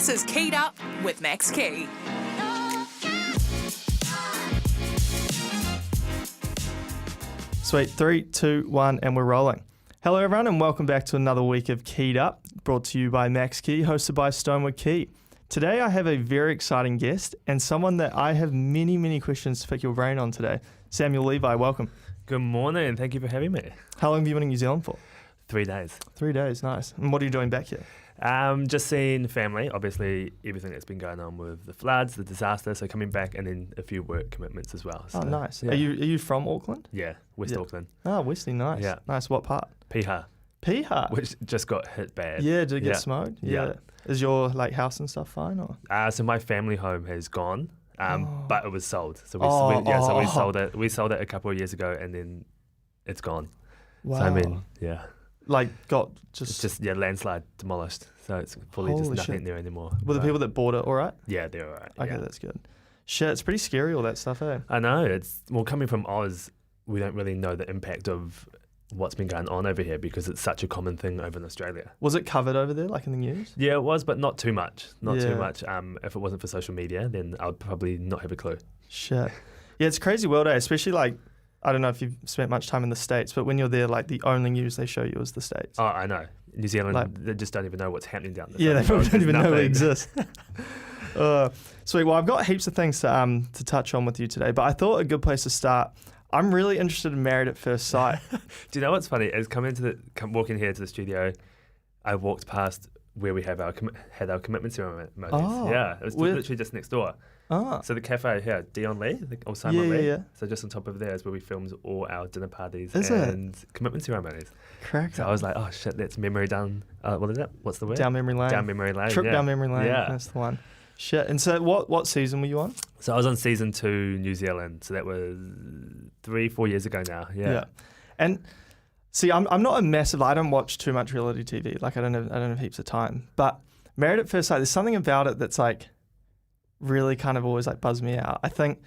This is Keyed Up with Max Key. Sweet, 3, 2, 1, and we're rolling. Hello everyone and welcome back to another week of Keyed Up, brought to you by Max Key, hosted by Stonewood Key. Today I have a very exciting guest and someone that I have many questions to pick your brain on today. Samuel Levi, welcome. Good morning, thank you for having me. How long have you been in New Zealand for? 3 days. 3 days, nice. And what are you doing back here? Just seeing family, obviously everything that's been going on with the floods, the disaster, so coming back and then a few work commitments as well. So, Oh, nice. Yeah. Are you from Auckland? Yeah, West Yeah. Auckland. Oh, Wesley, nice. Yeah. Nice, what part? Piha, Piha? which just got hit bad. Yeah, did it get Yeah. smoked? Yeah. Is your house and stuff fine? Or? So my family home has gone, Oh. but it was sold. So Oh. we sold it. We sold it a couple of years ago and then it's gone. Wow. So I mean, yeah. Got It's just, landslide demolished. So it's fully just Holy nothing shit. there anymore. Were the But people that bought it all right? Yeah, they're all right. Okay, yeah. that's good. Shit, it's pretty scary, all that stuff, eh? I know. Coming from Oz, we don't really know the impact of what's been going on over here because it's such a common thing over in Australia. Was it covered over there, like in the news? Yeah, it was, but not too much. Not Yeah. too much. If it wasn't for social media, then I would probably not have a clue. Shit. Yeah, it's a crazy world, eh? Especially I don't know if you've spent much time in the States, but when you're there, the only news they show you is the States. Oh, I know. New Zealand, Like- they just don't even know what's happening down there. Yeah, they probably don't even know it exists. nothing. Sweet. Well, I've got heaps of things to touch on with you today, but I thought a good place to start, I'm really interested in Married at First Sight. Do you know what's funny? As walking here to the studio, I walked past where we have had our commitment ceremonies. Oh, Yeah, it was where- literally just next door. Ah, So the cafe here, Dion Lee, or Simon Lee. yeah. So just on top of there is where we filmed all our dinner parties Is it? and commitment ceremonies. crack. So I was like, oh shit, that's memory down. What is that? What's the word? Down memory lane. Down memory lane. Trip yeah. down memory lane. Yeah. That's the one. Shit. And so what season were you on? So I was on season 2 New Zealand. So that was 3-4 years ago now. Yeah. And see, I'm not a massive. I don't watch too much reality TV. I don't have heaps of time. But Married at First Sight, there's something about it that's really kind of always buzzed me out. I think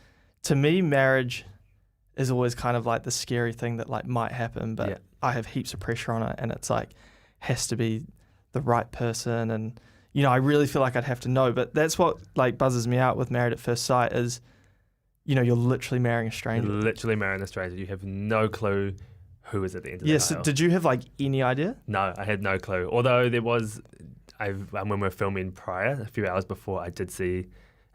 to me, marriage is always kind of the scary thing that might happen, but Yeah. I have heaps of pressure on it, and it's has to be the right person, and I really feel like I'd have to know. But that's what buzzes me out with Married at First Sight is, you're literally marrying a stranger. You're literally marrying a stranger. You have no clue who is at the end of the Yes. aisle. Did you have any idea? No, I had no clue. Although there was, when we were filming prior, a few hours before, I did see,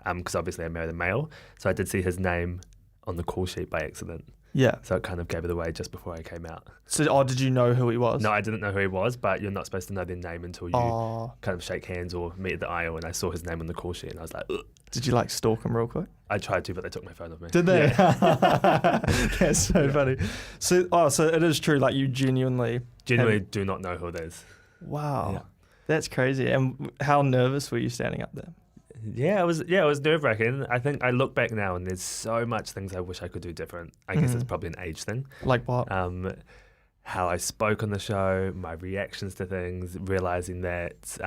because obviously I married a male, so I did see his name on the call sheet by accident. Yeah. So it kind of gave it away just before I came out. So, did you know who he was? No, I didn't know who he was, but you're not supposed to know their name until you Oh, kind of shake hands or meet at the aisle, and I saw his name on the call sheet, and I was like, ugh. did you stalk him real quick? I tried to, but they took my phone off me. Did they? Yeah. That's so Yeah. funny. So it is true. You genuinely. Genuinely do not know who it is. Wow. Yeah. That's crazy. And how nervous were you standing up there? Yeah, it was nerve-wracking. I think I look back now and there's so much things I wish I could do different. I guess it's probably an age thing. Like what? How I spoke on the show, my reactions to things, realizing that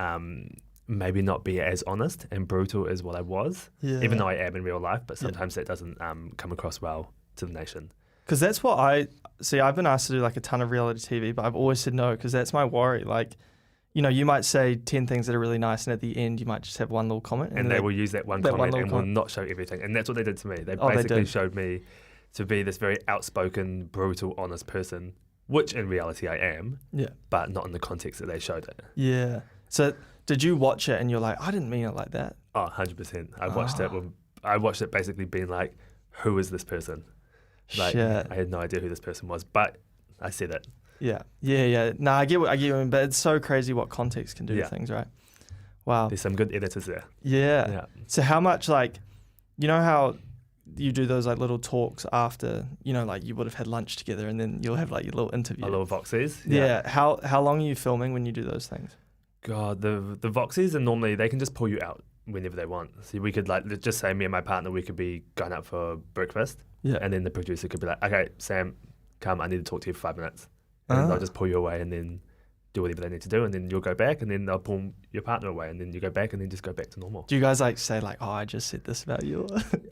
maybe not be as honest and brutal as what I was, Yeah. even though I am in real life, but sometimes that doesn't come across well to the nation. Because that's what I've been asked to do a ton of reality TV, but I've always said no because that's my worry. You might say 10 things that are really nice, and at the end, you might just have one little comment. And they will use that one that one comment little and comment. will not show everything. And that's what they did to me. They Oh, they basically did. showed me to be this very outspoken, brutal, honest person, which in reality I am, Yeah. but not in the context that they showed it. Yeah. So did you watch it and you're like, I didn't mean it like that? Oh, 100%. I watched it basically being like, who is this person? Shit. I had no idea who this person was, but I said it. Yeah. No, I get what you mean, but it's so crazy what context can do to Yeah. things, right? Wow. There's some good editors there. Yeah. Yeah. So how much how you do those little talks after, you would have had lunch together and then you'll have your little interview. A little Voxies. Yeah. How long are you filming when you do those things? God, the Voxies are normally, they can just pull you out whenever they want. So we could just say me and my partner, we could be going out for breakfast. Yeah. And then the producer could be like, okay, Sam, come, I need to talk to you for 5 minutes. And then they'll just pull you away and then do whatever they need to do. And then you'll go back and then they'll pull your partner away and then you go back and then just go back to normal. Do you guys say oh, I just said this about you?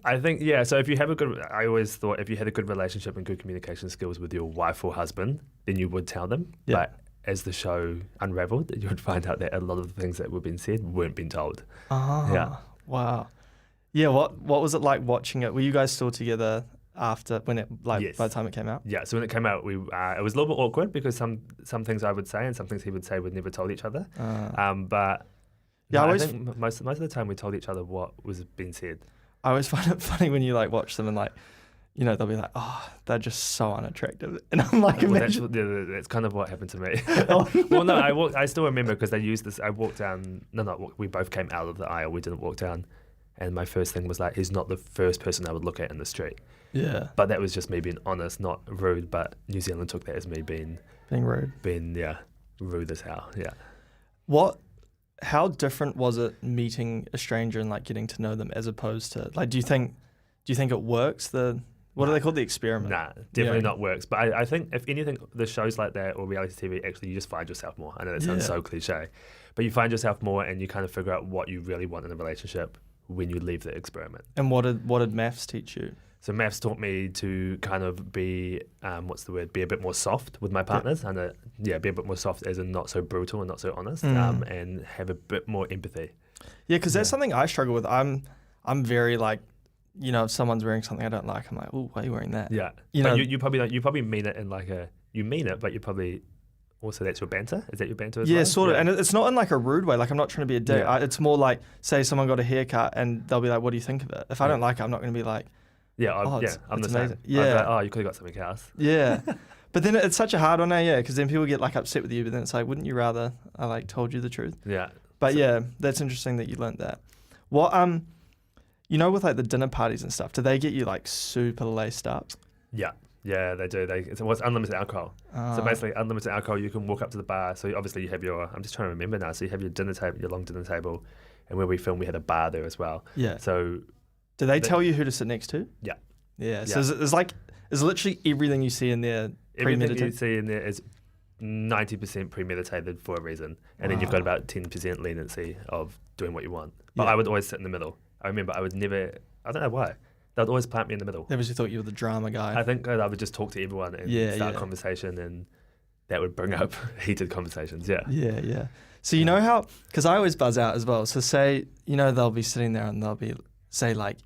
I think, yeah. So if you have I always thought if you had a good relationship and good communication skills with your wife or husband, then you would tell them. Yeah. But as the show unraveled, you would find out that a lot of the things that were being said weren't being told. Yeah. Wow. Yeah, what was it like watching it? Were you guys still together after when it Yes. by the time it came out? Yeah, so when it came out, it was a little bit awkward because some things I would say and some things he would say we'd never told each other. But Yeah, I think most of the time we told each other what was being said. I always find it funny when you like watch them and like, you know, they'll be like, oh, they're just so unattractive, and I'm like, Well, imagine. that's kind of what happened to me. Oh. Well, no, I still remember because they used this. I walked down. We both came out of the aisle. We didn't walk down, and my first thing was like, he's not the first person I would look at in the street. Yeah. But that was just me being honest, not rude. But New Zealand took that as me being rude. Rude as hell. Yeah. How different was it meeting a stranger and like getting to know them as opposed to like, do you think it works? What do they call the experiment? Nah, definitely not works. But I think if anything, the shows like that or reality TV, actually you just find yourself more. I know that sounds so cliche, but you find yourself more and you kind of figure out what you really want in a relationship when you leave the experiment. And what did maths teach you? So maths taught me to kind of be, be a bit more soft with my partners, and be a bit more soft as in not so brutal and not so honest, and have a bit more empathy. Yeah, because that's something I struggle with. I'm very like, you know, if someone's wearing something I don't like, I'm like, oh, why are you wearing that? Yeah, you probably mean it in like you mean it, but you probably also that's your banter. Is that your banter as well? Yeah, sort of. And it's not in like a rude way. Like I'm not trying to be a dick. Yeah. It's more like, say someone got a haircut and they'll be like, what do you think of it? If I don't like it, I'm not going to be like, I'm the it's same. amazing. Yeah. Like, oh, you could have got something else. Yeah. But then it's such a hard one, because then people get like upset with you, but then it's like, wouldn't you rather I like told you the truth? Yeah. But that's interesting that you learnt that. What, you know, with like the dinner parties and stuff, do they get you like super laced up? Yeah. Yeah, they do. It's unlimited alcohol. So basically, unlimited alcohol, you can walk up to the bar. So obviously you have I'm just trying to remember now. So you have your dinner table, your long dinner table, and where we film, we had a bar there as well. Yeah. So do they tell you who to sit next to? Yeah. Yeah. So there's literally everything you see in there premeditated? Everything you see in there is 90% premeditated for a reason. And then you've got about 10% leniency of doing what you want. But I would always sit in the middle. I remember I would never, I don't know why, they'd always plant me in the middle. They obviously thought you were the drama guy. I think I would just talk to everyone and start a conversation, and that would bring up heated conversations, Yeah. So you know how, because I always buzz out as well. So say, you know, they'll be sitting there and they'll be, say like,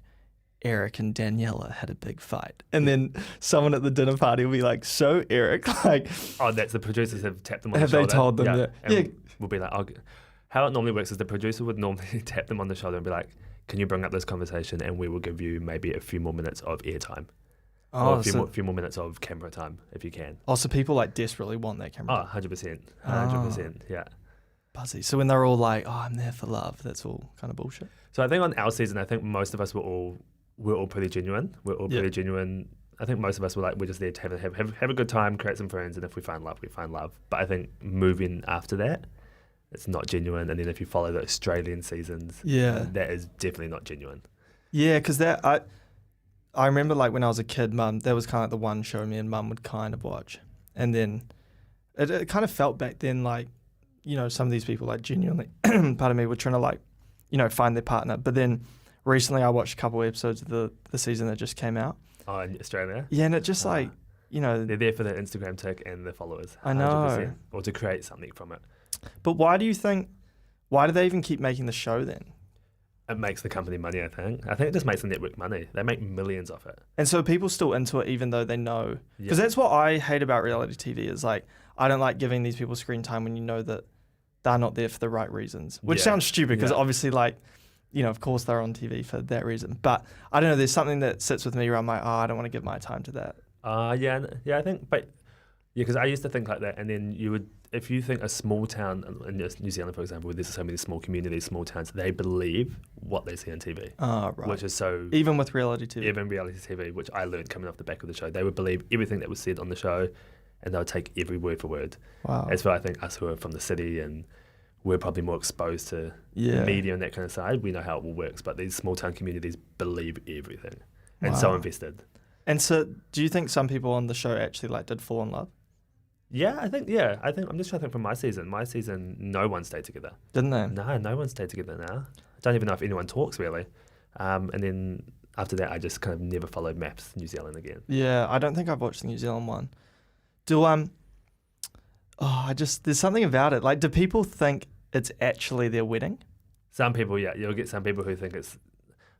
Eric and Daniela had a big fight. And then someone at the dinner party will be like, so Eric, like... Oh, that's the producers have tapped them on the shoulder. Have they told them that? Yeah. We'll be like, how it normally works is the producer would normally tap them on the shoulder and be like, can you bring up this conversation and we will give you maybe a few more minutes of airtime. Or a few more minutes of camera time if you can. Oh, so people like desperately want that camera time. 100%. 100%, yeah. Buzzy. So when they're all like, oh, I'm there for love, that's all kind of bullshit. So I think on our season, I think most of us we're all pretty genuine. We're all pretty genuine. I think most of us we're just there to have a good time, create some friends, and if we find love, we find love. But I think moving after that, it's not genuine. And then if you follow the Australian seasons, that is definitely not genuine. Yeah, because I remember like when I was a kid, Mum, that was kind of like the one show me and Mum would kind of watch. And then it kind of felt back then like, you know, some of these people like genuinely, pardon me, were trying to like, you know, find their partner. But then recently I watched a couple of episodes of the season that just came out. Oh, in Australia? Yeah, and it just like, you know... They're there for their Instagram tick and their followers. I know. 100%, or to create something from it. But why do they even keep making the show then? It makes the company money, I think. I think it just makes the network money. They make millions off it. And so people still into it even though they know... Because that's what I hate about reality TV is like, I don't like giving these people screen time when you know that they're not there for the right reasons. Which sounds stupid because obviously like, you know, of course they're on TV for that reason. But I don't know, there's something that sits with me where I'm like, I don't want to give my time to that. I think, because I used to think like that. And then you would, if you think a small town in New Zealand, for example, where there's so many small communities, small towns, they believe what they see on TV. Right. Which is so... Even with reality TV. Even reality TV, which I learned coming off the back of the show. They would believe everything that was said on the show and they would take every word for word. Wow. As for I think us who are from the city and we're probably more exposed to media and that kind of side, we know how it all works. But these small town communities believe everything and so invested. And so do you think some people on the show actually like did fall in love? I think I'm just trying to think from my season. My season, no one stayed together. Didn't they? No one stayed together now. I don't even know if anyone talks really. And then after that, I just kind of never followed Maps New Zealand again. Yeah, I don't think I've watched the New Zealand one. There's something about it. Like, do people think it's actually their wedding? Some people, yeah, you'll get some people who think it's.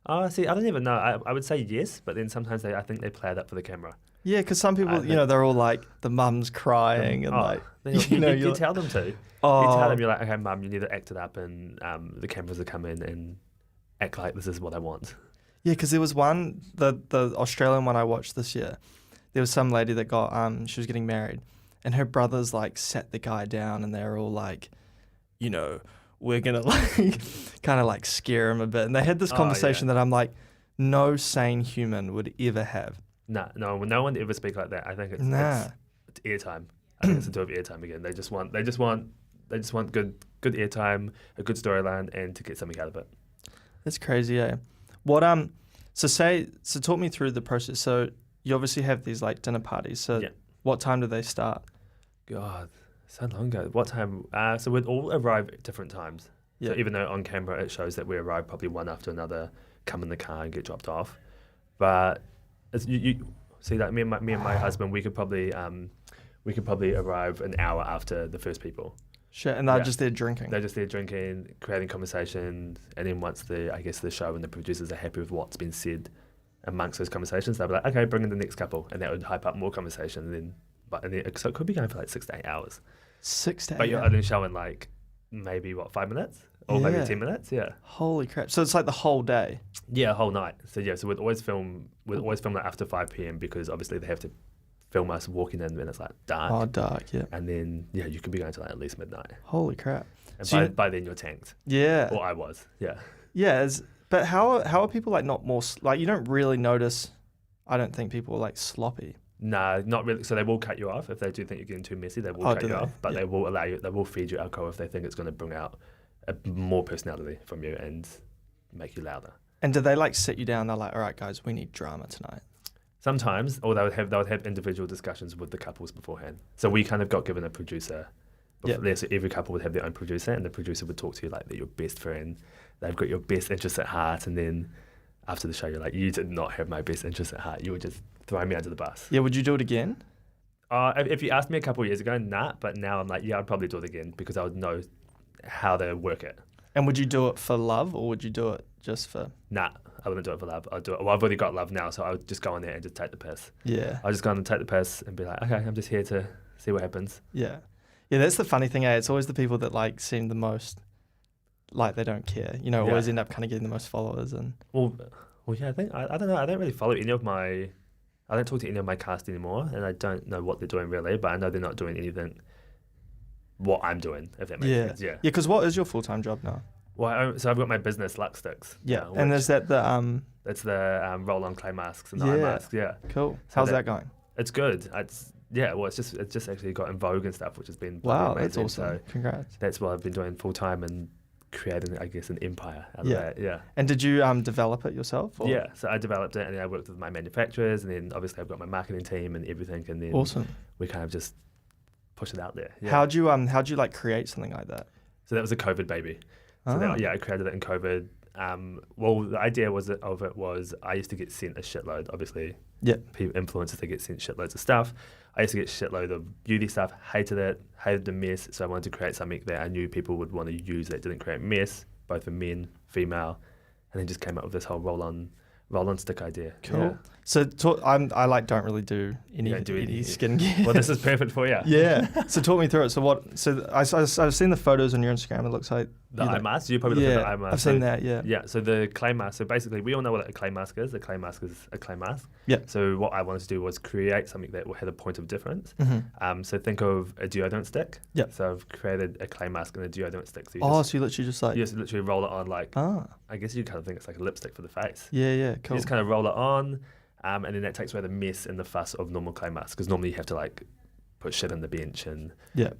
Oh, see, I don't even know. I would say yes, but then sometimes I think they play it up for the camera. Yeah, because some people, they're all like, the mum's crying and you tell them to. Oh. You tell them, you're like, okay, mum, you need to act it up, and the cameras will come in and act like this is what I want. Yeah, because there was one, the Australian one I watched this year. There was some lady that got, she was getting married, and her brothers like sat the guy down, and they were all like, we're gonna like kind of like scare him a bit. And they had this conversation that I'm like, no sane human would ever have. No one would ever speak like that. I think it's airtime. I think it's to do with airtime again. They just want good airtime, a good storyline, and to get something out of it. That's crazy, eh? What so talk me through the process. So you obviously have these like dinner parties. So what time do they start? God, so long ago. What time? So we'd all arrive at different times. Yeah. So even though on camera it shows that we arrive probably one after another, come in the car and get dropped off, but you see, like me and my husband, we could probably arrive an hour after the first people. Sure, and they're just there drinking. They're just there drinking, creating conversation, and then once the show and the producers are happy with what's been said amongst those conversations, they'll be like, okay, bring in the next couple, and that would hype up more conversation. So it could be going for like 6 to 8 hours. 6 to 8. But you're only showing like maybe 5 minutes or maybe 10 minutes. Yeah. Holy crap! So it's like the whole day. Yeah, whole night. So we'd always film like after 5 p.m. because obviously they have to film us walking in when it's like dark. Oh, dark, yeah. And then you could be going to like at least midnight. Holy crap! And so by then you're tanked. Yeah. Or I was. Yeah. Yeah, but how are people like not more like you don't really notice? I don't think people are like sloppy. Nah, not really. So they will cut you off if they do think you're getting too messy. They will cut you off, but they will allow you. They will feed you alcohol if they think it's going to bring out more personality from you and make you louder. And do they like sit you down? They're like, all right, guys, we need drama tonight. Sometimes, or they would have individual discussions with the couples beforehand. So we kind of got given a producer. So every couple would have their own producer, and the producer would talk to you like they're your best friend. They've got your best interests at heart, and then after the show, you're like, you did not have my best interests at heart. You were just throwing me under the bus. Yeah, would you do it again? If you asked me a couple of years ago, nah. But now I'm like, yeah, I'd probably do it again because I would know how to work it. And would you do it for love, or would you do it just for? Nah, I wouldn't do it for love. I'd do it. Well, I've already got love now, so I would just go in there and just take the piss. Yeah. I'll just go in and take the piss and be like, okay, I'm just here to see what happens. Yeah. Yeah, that's the funny thing, eh? It's always the people that like seem the most like they don't care. Always end up kind of getting the most followers and. Well, yeah, I don't know. I don't really follow I don't talk to any of my cast anymore, and I don't know what they're doing really, but I know they're not doing anything what I'm doing, if that makes sense. Yeah. Yeah, because what is your full-time job now? Well, so I've got my business, LuxeSticks. Yeah, and is that the... That's the roll-on clay masks and the eye masks, yeah. Cool. So how's that going? It's good. It's just actually got in vogue and stuff, which has been wow, amazing. That's awesome. So congrats. that's what I've been doing full-time and creating, I guess, an empire out of that. Yeah. And did you develop it yourself? Or? Yeah, so I developed it, and then I worked with my manufacturers, and then obviously I've got my marketing team and everything, and then awesome. We kind of just push it out there. Yeah. How'd you like create something like that? So that was a COVID baby. So I created it in COVID. Well, the idea was I used to get sent a shitload, obviously. Yeah. Influencers, they get sent shitloads of stuff. I used to get shitload of beauty stuff, hated it, hated the mess. So I wanted to create something that I knew people would want to use that didn't create mess, both for men, female, and then just came up with this whole roll-on stick idea. Cool. Yeah. So I like don't really do any skincare. Well, this is perfect for you. Yeah. So talk me through it. So what? So I've seen the photos on your Instagram. It looks like the eye mask. You probably looked at the eye mask. I've seen that. Yeah. Yeah. So the clay mask. So basically, we all know what a clay mask is. A clay mask is a clay mask. Yeah. So what I wanted to do was create something that had a point of difference. Mm-hmm. So think of a deodorant stick. Yeah. So I've created a clay mask and a deodorant stick. So you literally just like. You just literally roll it on like. I guess you kind of think it's like a lipstick for the face. Yeah. Yeah. Cool. You just kind of roll it on. And then that takes away the mess and the fuss of normal clay masks, because normally you have to like put shit on the bench and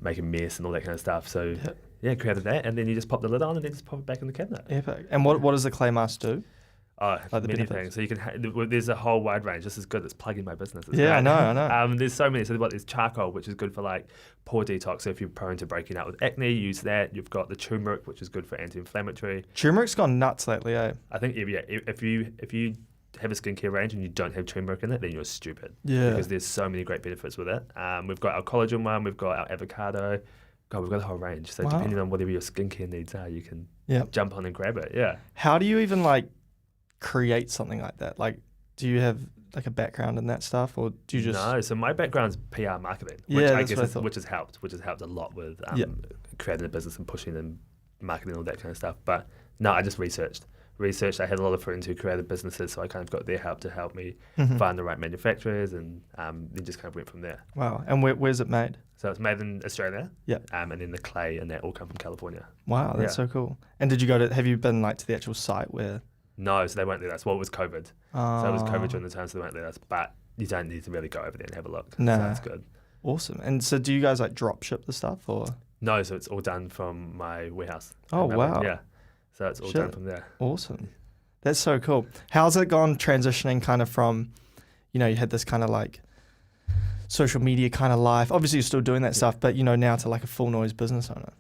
make a mess and all that kind of stuff. So created that, and then you just pop the lid on and then just pop it back in the cabinet. Epic. And what does the clay mask do? Like many things. So you can there's a whole wide range. This is good. It's plugging my business. It's great. I know. There's so many. So there's charcoal, which is good for like pore detox. So if you're prone to breaking out with acne, use that. You've got the turmeric, which is good for anti-inflammatory. Turmeric's gone nuts lately, eh? I think if you have a skincare range and you don't have turmeric in it, then you're stupid. Yeah. Because there's so many great benefits with it. We've got our collagen one, we've got our avocado. God, we've got a whole range. So depending on whatever your skincare needs are, you can jump on and grab it. Yeah. How do you even like create something like that? Like, do you have like a background in that stuff, or do you just? No. So my background's PR marketing, which has helped a lot with creating a business and pushing and marketing all that kind of stuff. But no, I just researched. I had a lot of friends who created businesses, so I kind of got their help to help me find the right manufacturers, and then just kind of went from there. Wow. And where's it made? So it's made in Australia. Yeah. And then the clay and that all come from California. Wow, that's so cool. And did you have you been like to the actual site where? No, so they won't let us. Well, it was COVID. So it was COVID during the time, so they won't let us. But you don't need to really go over there and have a look. No. So that's good. Awesome. And so do you guys like drop ship the stuff, or? No, so it's all done from my warehouse. Oh, wow. Yeah. So it's all done from there. Awesome. That's so cool. How's it gone transitioning kind of from, you had this kind of like social media kind of life. Obviously you're still doing that stuff, but now to like a full noise business owner.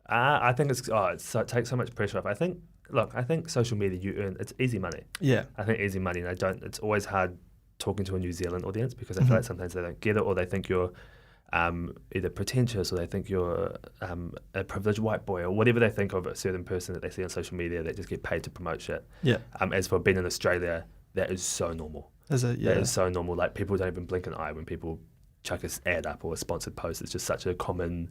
I think it takes so much pressure off. I think social media, it's easy money. Yeah. I think easy money, and it's always hard talking to a New Zealand audience because I feel like sometimes they don't get it, or they think you're either pretentious, or they think you're a privileged white boy, or whatever they think of a certain person that they see on social media that just get paid to promote shit. Yeah. As for being in Australia, that is so normal. Is it? Yeah. That is so normal. Like, people don't even blink an eye when people chuck an ad up or a sponsored post. It's just such a common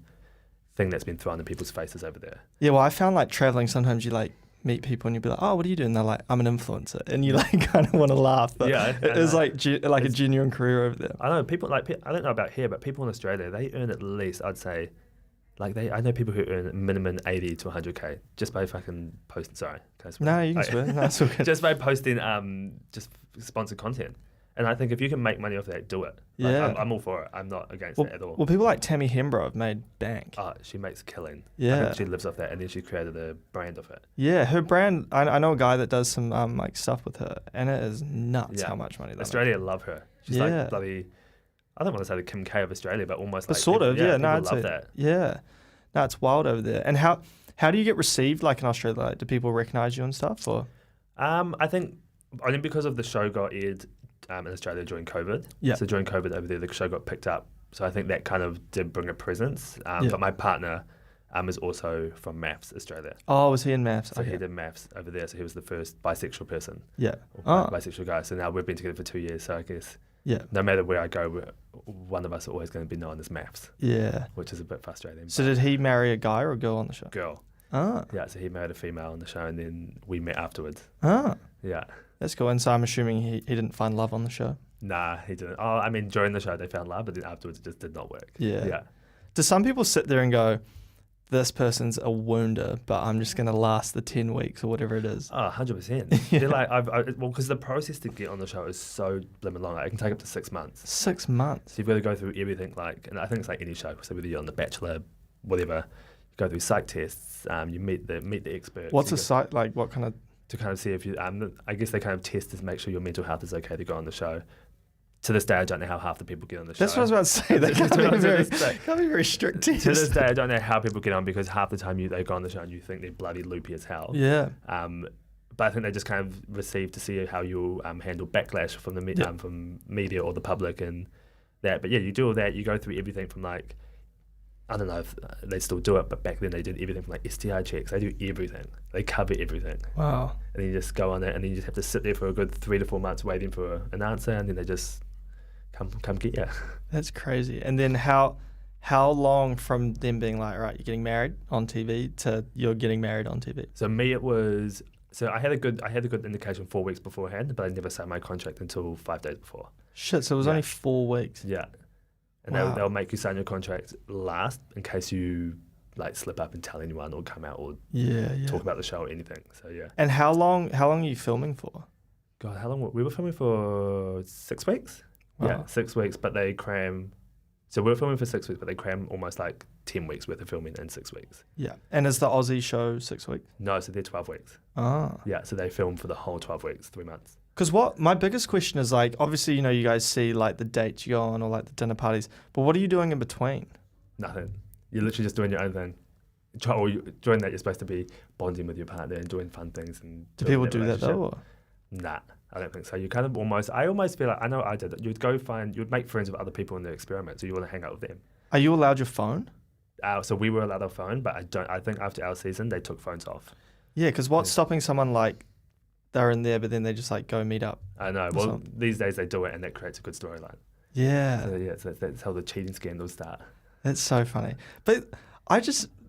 thing that's been thrown in people's faces over there. Yeah, well, I found like traveling, sometimes you like meet people and you'll be like, oh, what are you doing? They're like, I'm an influencer. And you like kind of want to laugh. But it's like a genuine career over there. I know people I don't know about here, but people in Australia, they earn at least, I'd say, I know people who earn minimum 80 to 100K just by fucking posting. Sorry. No, you can swear. No, it's all good. Just by posting just sponsored content. And I think if you can make money off that, do it. I'm all for it. I'm not against it at all. Well, people like Tammy Hembrow have made bank. Oh, she makes a killing. Yeah. I think she lives off that, and then she created a brand of it. Yeah, her brand, I know a guy that does some like stuff with her, and it is nuts how much money they Australia love her. She's like bloody, I don't want to say the Kim K of Australia, but almost like... Sort of, yeah. No, people love that. Yeah. No, it's wild over there. And how do you get received like in Australia? Like, do people recognise you and stuff? Or? I think only because of the show got aired in Australia during COVID. Yeah. So during COVID over there, the show got picked up. So I think that kind of did bring a presence. But my partner is also from MAFS Australia. Oh, was he in MAFS? So he did MAFS over there. So he was the first bisexual person. Yeah. Bisexual guy. So now we've been together for 2 years. So I guess no matter where I go, one of us are always going to be known as MAFS. Yeah. Which is a bit frustrating. So did he marry a guy or a girl on the show? Girl. Yeah, so he married a female on the show, and then we met afterwards. Yeah. That's cool. And so I'm assuming he didn't find love on the show? Nah, he didn't. Oh, I mean, during the show they found love, but then afterwards it just did not work. Yeah. Do some people sit there and go, this person's a wounder, but I'm just going to last the 10 weeks or whatever it is? Oh, 100%. They're like, because the process to get on the show is so blimmin' long. Like, it can take up to 6 months. 6 months? So you've got to go through everything, and I think it's like any show. So whether you're on The Bachelor, whatever, you go through psych tests, you meet the experts. What's a psych, like what kind of... To kind of see if you, I guess they kind of test to make sure your mental health is okay to go on the show. To this day, I don't know how half the people get on the show. That's what I was about to say. They can't be very strict tests. To this day, I don't know how people get on, because half the time they go on the show and you think they're bloody loopy as hell. Yeah. But I think they just kind of receive to see how you'll handle backlash from the from media or the public and that. But yeah, you do all that. You go through everything from like, I don't know if they still do it, but back then they did everything from like STI checks. They do everything. They cover everything. Wow. And then you just go on it, and then you just have to sit there for a good 3 to 4 months waiting for an answer, and then they just come get you. That's crazy. And then how long from them being like, right, you're getting married on TV to you're getting married on TV? So me, it was... So I had a good indication 4 weeks beforehand, but I never signed my contract until 5 days before. Shit, so it was only 4 weeks? Yeah. And they'll make you sign your contract last in case you like slip up and tell anyone or come out or talk about the show or anything. So yeah. And how long are you filming for? God, how long? We were filming for 6 weeks. Wow. Yeah, 6 weeks, but they cram. So we were filming for 6 weeks, but they cram almost like 10 weeks worth of filming in 6 weeks. Yeah. And is the Aussie show 6 weeks? No, so they're 12 weeks. Ah. Yeah, so they film for the whole 12 weeks, 3 months. Because what my biggest question is like, obviously, you guys see like the dates you go on or like the dinner parties, but what are you doing in between? Nothing. You're literally just doing your own thing. During that, you're supposed to be bonding with your partner and doing fun things. And do people do that though? Or? Nah, I don't think so. You kind of I almost feel like, I know I did it. You'd make friends with other people in the experiment, so you want to hang out with them. Are you allowed your phone? So we were allowed our phone, but I think after our season, they took phones off. Yeah, because what's stopping someone like they're in there, but then they just like go meet up? I know. Well, these days they do it, and that creates a good storyline. Yeah. So that's how the cheating scandals start. That's so funny. But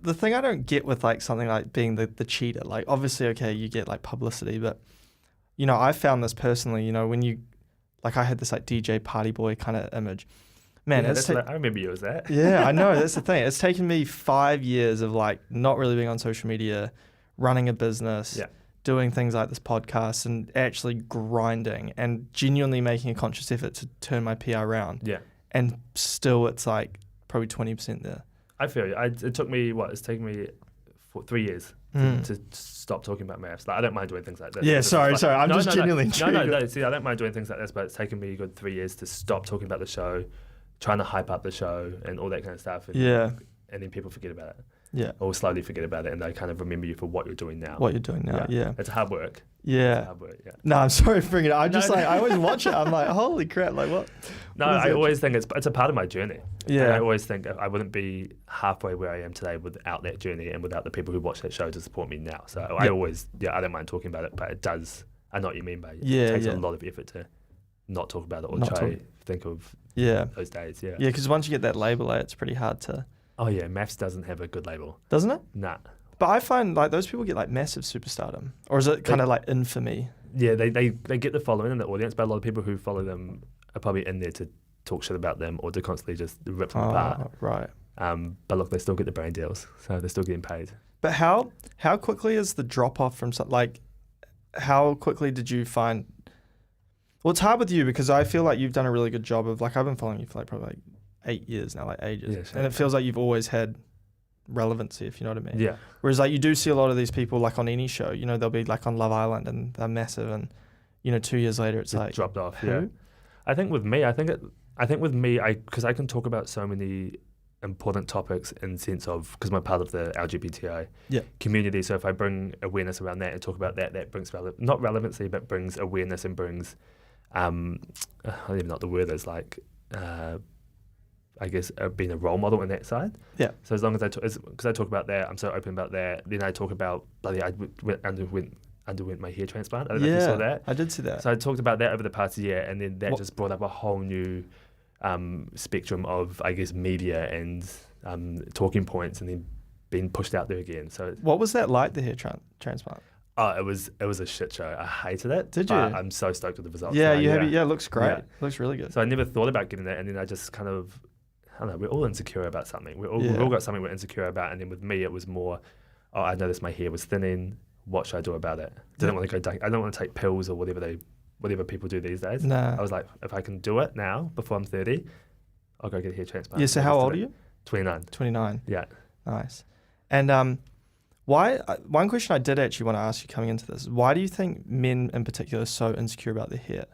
the thing I don't get with like something like being the cheater, like obviously, okay, you get like publicity, but I found this personally, when you, like I had this like DJ party boy kind of image. Man, yeah, I remember you as that. Yeah, I know. That's the thing. It's taken me 5 years of like not really being on social media, running a business, doing things like this podcast, and actually grinding and genuinely making a conscious effort to turn my PR around. Yeah. And still, it's like probably 20% there. I feel you. It took me it's taken me 3 years to stop talking about maths. Like, I don't mind doing things like this. Yeah, sorry. I'm just genuinely intrigued. No. See, I don't mind doing things like this, but it's taken me a good 3 years to stop talking about the show, trying to hype up the show and all that kind of stuff. And, and then people forget about it. Yeah. Or slowly forget about it, and they kind of remember you for what you're doing now. Yeah. It's hard work. Yeah. It's hard work, yeah. No, I'm sorry for bringing it up. I'm just I always watch it. I'm like, holy crap, like what? No, I always think it's a part of my journey. Yeah. And I always think I wouldn't be halfway where I am today without that journey and without the people who watch that show to support me now. So I always, I don't mind talking about it, but it does, I know what you mean by it. It takes a lot of effort to not talk about it or think of those days. Yeah. Yeah, because once you get that label, it's pretty hard to. Oh yeah, maths doesn't have a good label. Doesn't it? Nah. But I find like those people get like massive superstardom, or is it kind of like infamy? Yeah, they get the following in the audience, but a lot of people who follow them are probably in there to talk shit about them or to constantly just rip them apart. Right. But look, they still get the brand deals, so they're still getting paid. But how quickly is the drop off from like how quickly did you find? Well, it's hard with you because I feel like you've done a really good job of like I've been following you for like probably like 8 years now, like ages, and it feels like you've always had relevancy, if you know what I mean. Yeah. Whereas like you do see a lot of these people like on any show, they'll be like on Love Island and they're massive, and 2 years later it's like dropped off. who? Yeah. I think with me, because I can talk about so many important topics in the sense of because I'm part of the LGBTQI community. So if I bring awareness around that and talk about that, that brings not relevancy, but brings awareness and brings I don't even know what the word is, like I guess being a role model on that side. Yeah. So as long as because I talk about that, I'm so open about that. Then I talk about I underwent my hair transplant. I don't know if you saw that. I did see that. So I talked about that over the past year, and then that just brought up a whole new spectrum of, I guess, media and talking points, and then being pushed out there again. So what was that like, the hair transplant? Oh, it was a shit show. I hated it. Did you? I'm so stoked with the results. Yeah, now. you have it. Yeah, it looks great. Yeah. It looks really good. So I never thought about getting that, and then I just kind of, I don't know, we're all insecure about something. We've all got something we're insecure about, and then with me, it was more, I noticed my hair was thinning. What should I do about it? I don't want to take pills or whatever people do these days. Nah. I was like, if I can do it now before I'm 30, I'll go get a hair transplant. Yeah. So how old are you? 29. 29. Yeah. Nice. And why? One question I did actually want to ask you coming into this is why do you think men in particular are so insecure about their hair?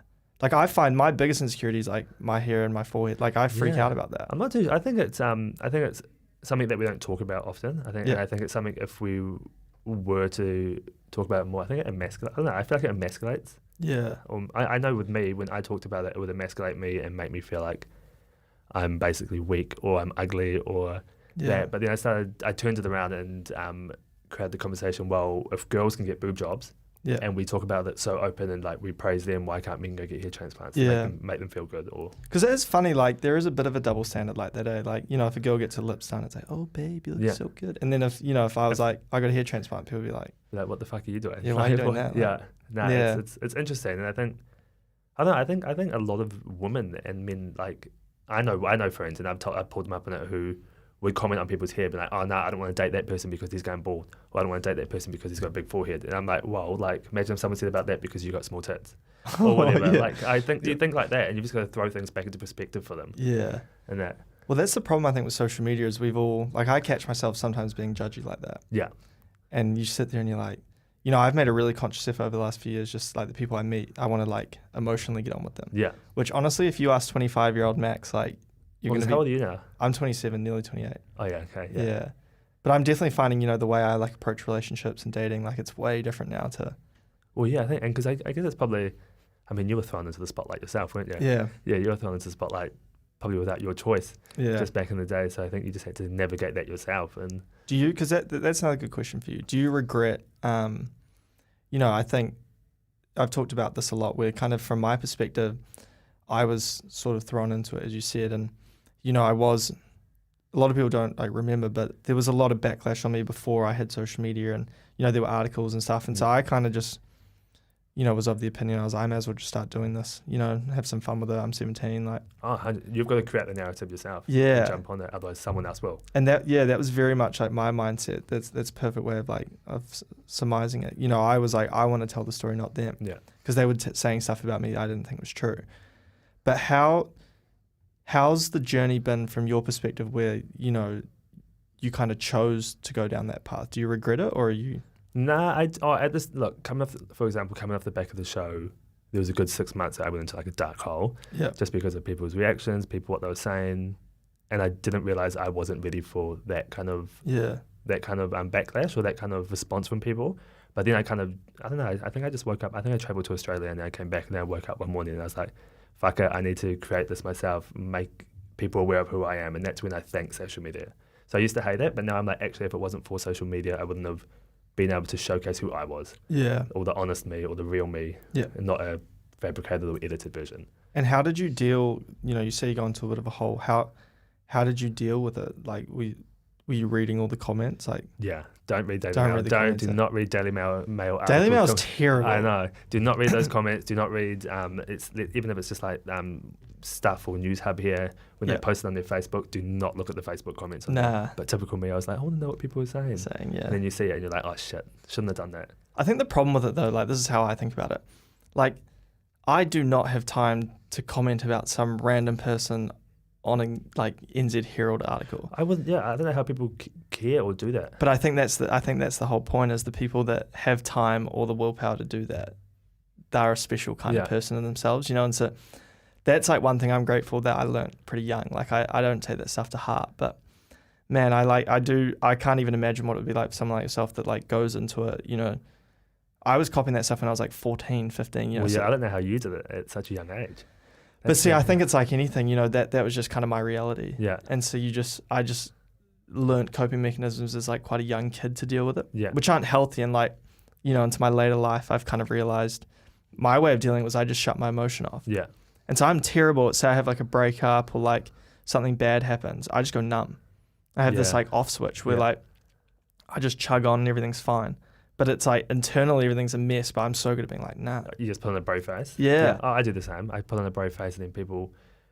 Like I find my biggest insecurity is like my hair and my forehead. Like I freak out about that. I'm not too. I think it's something that we don't talk about often. I think it's something if we were to talk about it more, I think it emasculates. I don't know. I feel like it emasculates. Yeah. I know with me, when I talked about it, it would emasculate me and make me feel like I'm basically weak or I'm ugly or that. But then I turned it around and created the conversation. Well, if girls can get boob jobs, and we talk about it so open and like we praise them, why can't men go get hair transplants? Make them feel good. Or because it is funny, like there is a bit of a double standard like that. Like if a girl gets her lips done, it's like, oh babe, you look so good. And then if I was like, I got a hair transplant, people would be like, what the fuck are you doing? Yeah, why are you doing that? It's interesting, and I think a lot of women and men, like I know friends, and I've pulled them up on it, who would comment on people's hair, be like, oh no, I don't want to date that person because he's going bald, or I don't want to date that person because he's got a big forehead. And I'm like, well, like imagine if someone said about that because you got small tits or whatever. Like I think you think like that, and you just got to throw things back into perspective for them. Yeah, and that. Well, that's the problem I think with social media is we've all like I catch myself sometimes being judgy like that. Yeah, and you sit there and you're like, I've made a really conscious effort over the last few years, just like the people I meet, I want to like emotionally get on with them. Yeah, which honestly, if you ask 25-year-old Max, like. How old are you now? I'm 27, nearly 28. Oh yeah, okay. Yeah. But I'm definitely finding, the way I like approach relationships and dating, like it's way different now to Well, yeah, I think, and because I guess it's probably, I mean, you were thrown into the spotlight yourself, weren't you? Yeah. Yeah, you were thrown into the spotlight probably without your choice, Yeah. just back in the day. So I think you just had to navigate that yourself. And Do you, because that's another good question for you. Do you regret, I think I've talked about this a lot where kind of from my perspective, I was sort of thrown into it, as you said. And, I was, a lot of people don't remember, but there was a lot of backlash on me before I had social media and, there were articles and stuff. And so I kind of just, was of the opinion I may as well just start doing this, have some fun with it. I'm 17, you've got to create the narrative yourself. Yeah. And jump on it, otherwise someone else will. And that was very much like my mindset. That's a perfect way of surmising it. I was like, I want to tell the story, not them. Yeah. Because they were saying stuff about me I didn't think was true. But how's the journey been from your perspective where, you kind of chose to go down that path? Do you regret it, or are you... Nah, coming off the back of the show, there was a good 6 months that I went into like a dark hole, just because of people's reactions, what they were saying, and I didn't realize I wasn't ready for that kind of backlash or that kind of response from people. But then I don't know, I think I just woke up. I think I traveled to Australia and then I came back and then I woke up one morning and I was like, fuck it, I need to create this myself, make people aware of who I am, and that's when I thank social media. So I used to hate it, but now I'm like, actually, if it wasn't for social media, I wouldn't have being able to showcase who I was, or the honest me, or the real me, and not a fabricated or edited version. And how did you deal? You say you go into a bit of a hole. How did you deal with it? Like, were you reading all the comments? Don't read Daily Mail. Do not read Daily Mail articles. Daily Mail's terrible. I know. Do not read those comments. Do not read. Even if it's just like stuff or News Hub here when they post it on their Facebook. Do not look at the Facebook comments. But typical me, I was like, I want to know what people are saying. And then you see it and you're like, oh shit, shouldn't have done that. I think the problem with it though, this is how I think about it. I do not have time to comment about some random person on a NZ Herald article. I don't know how people care or do that. But I think that's the whole point, is the people that have time or the willpower to do that, they're a special kind of person in themselves, and so that's one thing I'm grateful that I learned pretty young. I don't take that stuff to heart, but man, I can't even imagine what it would be like for someone like yourself that goes into it, I was copying that stuff when I was 14, 15, I don't know how you did it at such a young age. But see, I think it's like anything, that was just kind of my reality. Yeah. And so I just learned coping mechanisms as quite a young kid to deal with it, which aren't healthy. And into my later life, I've kind of realized my way of dealing was I just shut my emotion off. Yeah. And so I'm terrible at, say I have a breakup or something bad happens, I just go numb. I have this off switch where I just chug on and everything's fine. But it's internally everything's a mess, but I'm so good at being nah. You just put on a brave face? Yeah. Oh, I do the same. I put on a brave face and